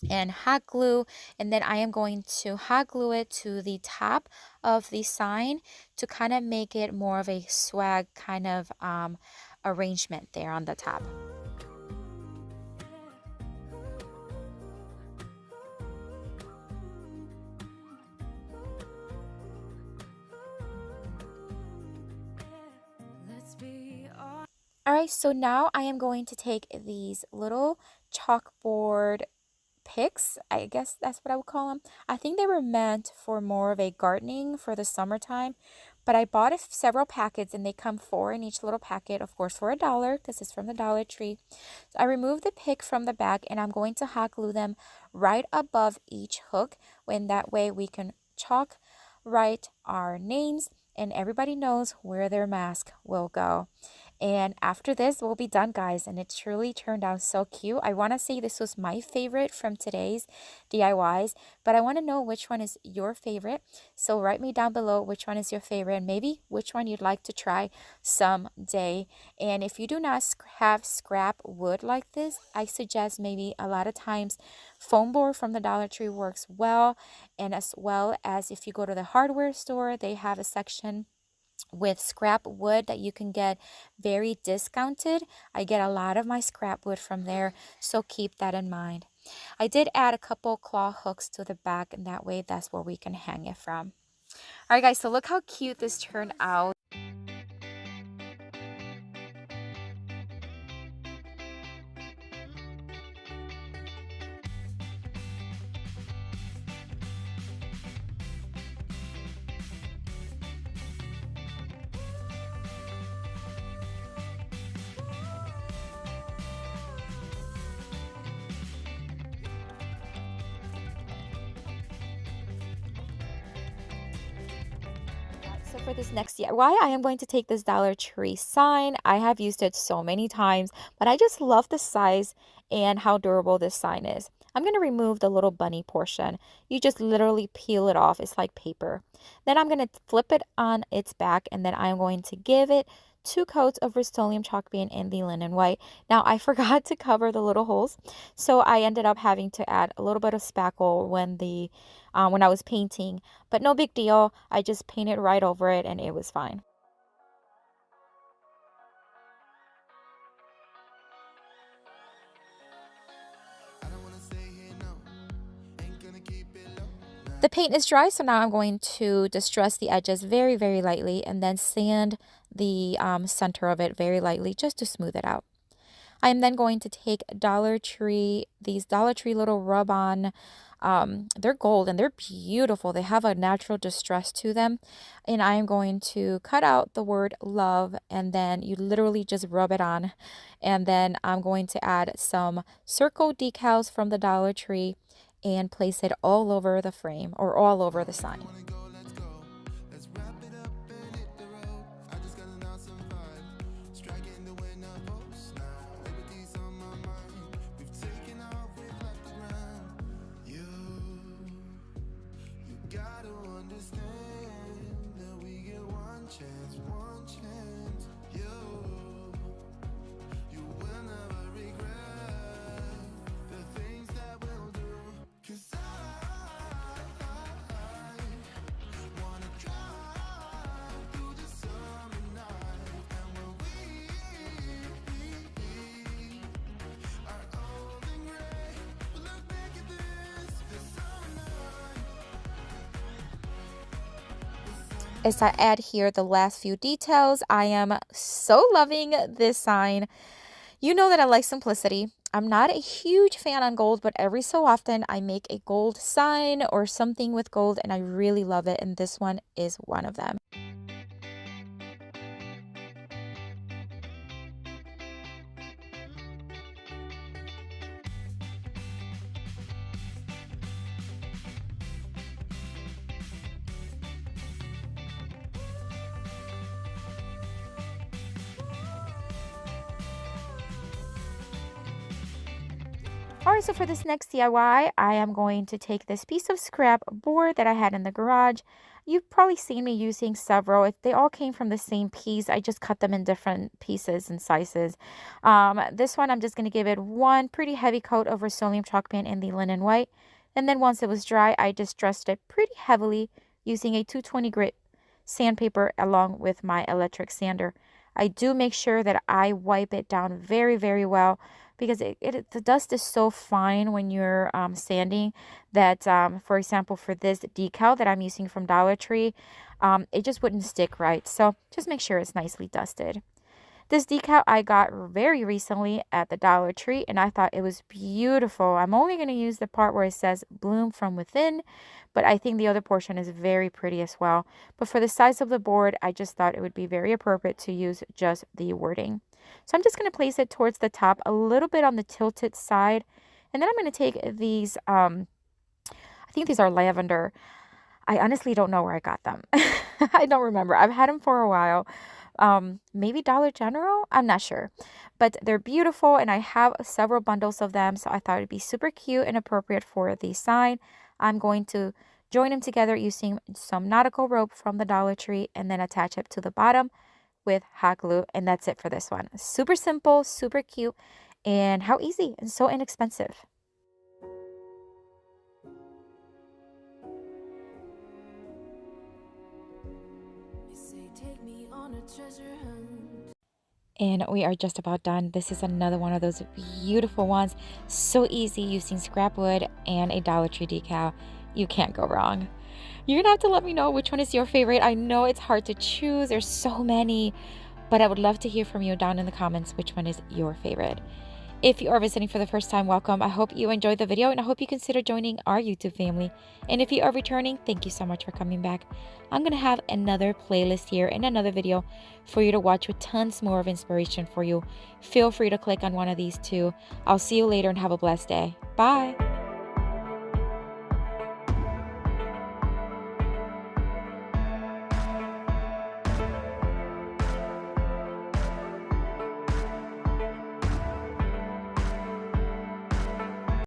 and hot glue, and then I am going to hot glue it to the top of the sign to kind of make it more of a swag kind of arrangement there on the top. All right, so now I am going to take these little chalkboard picks, I guess that's what I would call them. I think they were meant for more of a gardening for the summertime, but I bought several packets, and they come 4 in each little packet, of course for $1 because it's from the Dollar Tree. So I removed the pick from the back, and I'm going to hot glue them right above each hook, and that way we can chalk write our names and everybody knows where their mask will go. And after this, we'll be done, guys. And it truly turned out so cute. I want to say this was my favorite from today's DIYs, but I want to know which one is your favorite. So write me down below which one is your favorite and maybe which one you'd like to try someday. And if you do not have scrap wood like this, I suggest maybe a lot of times foam board from the Dollar Tree works well. And as well as if you go to the hardware store, they have a section with scrap wood that you can get very discounted. I get a lot of my scrap wood from there, so keep that in mind. I did add a couple claw hooks to the back, and that way that's where we can hang it from. All right, guys, so look how cute this turned out. So for this next DIY, I am going to take this Dollar Tree sign. I have used it so many times, but I just love the size and how durable this sign is. I'm going to remove the little bunny portion. You just literally peel it off. It's like paper. Then I'm going to flip it on its back, and then I'm going to give it 2 coats of Rust-Oleum chalk paint in the linen white. Now, I forgot to cover the little holes, so I ended up having to add a little bit of spackle when I was painting, but no big deal. I just painted right over it and it was fine. The paint is dry, so now I'm going to distress the edges very, very lightly and then sand the center of it very lightly just to smooth it out. I am then going to take these Dollar Tree little rub-on, they're gold and they're beautiful. They have a natural distress to them. And I am going to cut out the word love, and then you literally just rub it on. And then I'm going to add some circle decals from the Dollar Tree and place it all over the frame or all over the sign. As I add here the last few details, I am so loving this sign. You know that I like simplicity. I'm not a huge fan on gold, but every so often I make a gold sign or something with gold and I really love it, and this one is one of them. Alright, so for this next DIY, I am going to take this piece of scrap board that I had in the garage. You've probably seen me using several. They all came from the same piece. I just cut them in different pieces and sizes. This one, I'm just going to give it one pretty heavy coat of Rust-Oleum chalk paint in the linen white. And then once it was dry, I distressed it pretty heavily using a 220 grit sandpaper along with my electric sander. I do make sure that I wipe it down very, very well, because the dust is so fine when you're sanding that, for example, for this decal that I'm using from Dollar Tree, it just wouldn't stick right. So just make sure it's nicely dusted. This decal I got very recently at the Dollar Tree, and I thought it was beautiful. I'm only going to use the part where it says bloom from within, but I think the other portion is very pretty as well. But for the size of the board, I just thought it would be very appropriate to use just the wording. So I'm just going to place it towards the top, a little bit on the tilted side, and then I'm going to take these, I think these are lavender. I honestly don't know where I got them. I don't remember. I've had them for a while. maybe Dollar General, I'm not sure, but they're beautiful and I have several bundles of them, so I thought it'd be super cute and appropriate for the sign. I'm going to join them together using some nautical rope from the Dollar Tree and then attach it to the bottom with hot glue, and that's it for this one. Super simple, super cute, and how easy and so inexpensive. Take me on a treasure hunt. And we are just about done. This is another one of those beautiful ones. So easy using scrap wood and a Dollar Tree decal. You can't go wrong. You're gonna have to let me know which one is your favorite. I know it's hard to choose. There's so many, but I would love to hear from you down in the comments which one is your favorite. If you are visiting for the first time, welcome. I hope you enjoyed the video and I hope you consider joining our YouTube family. And if you are returning, thank you so much for coming back. I'm going to have another playlist here and another video for you to watch with tons more of inspiration for you. Feel free to click on one of these too. I'll see you later and have a blessed day. Bye.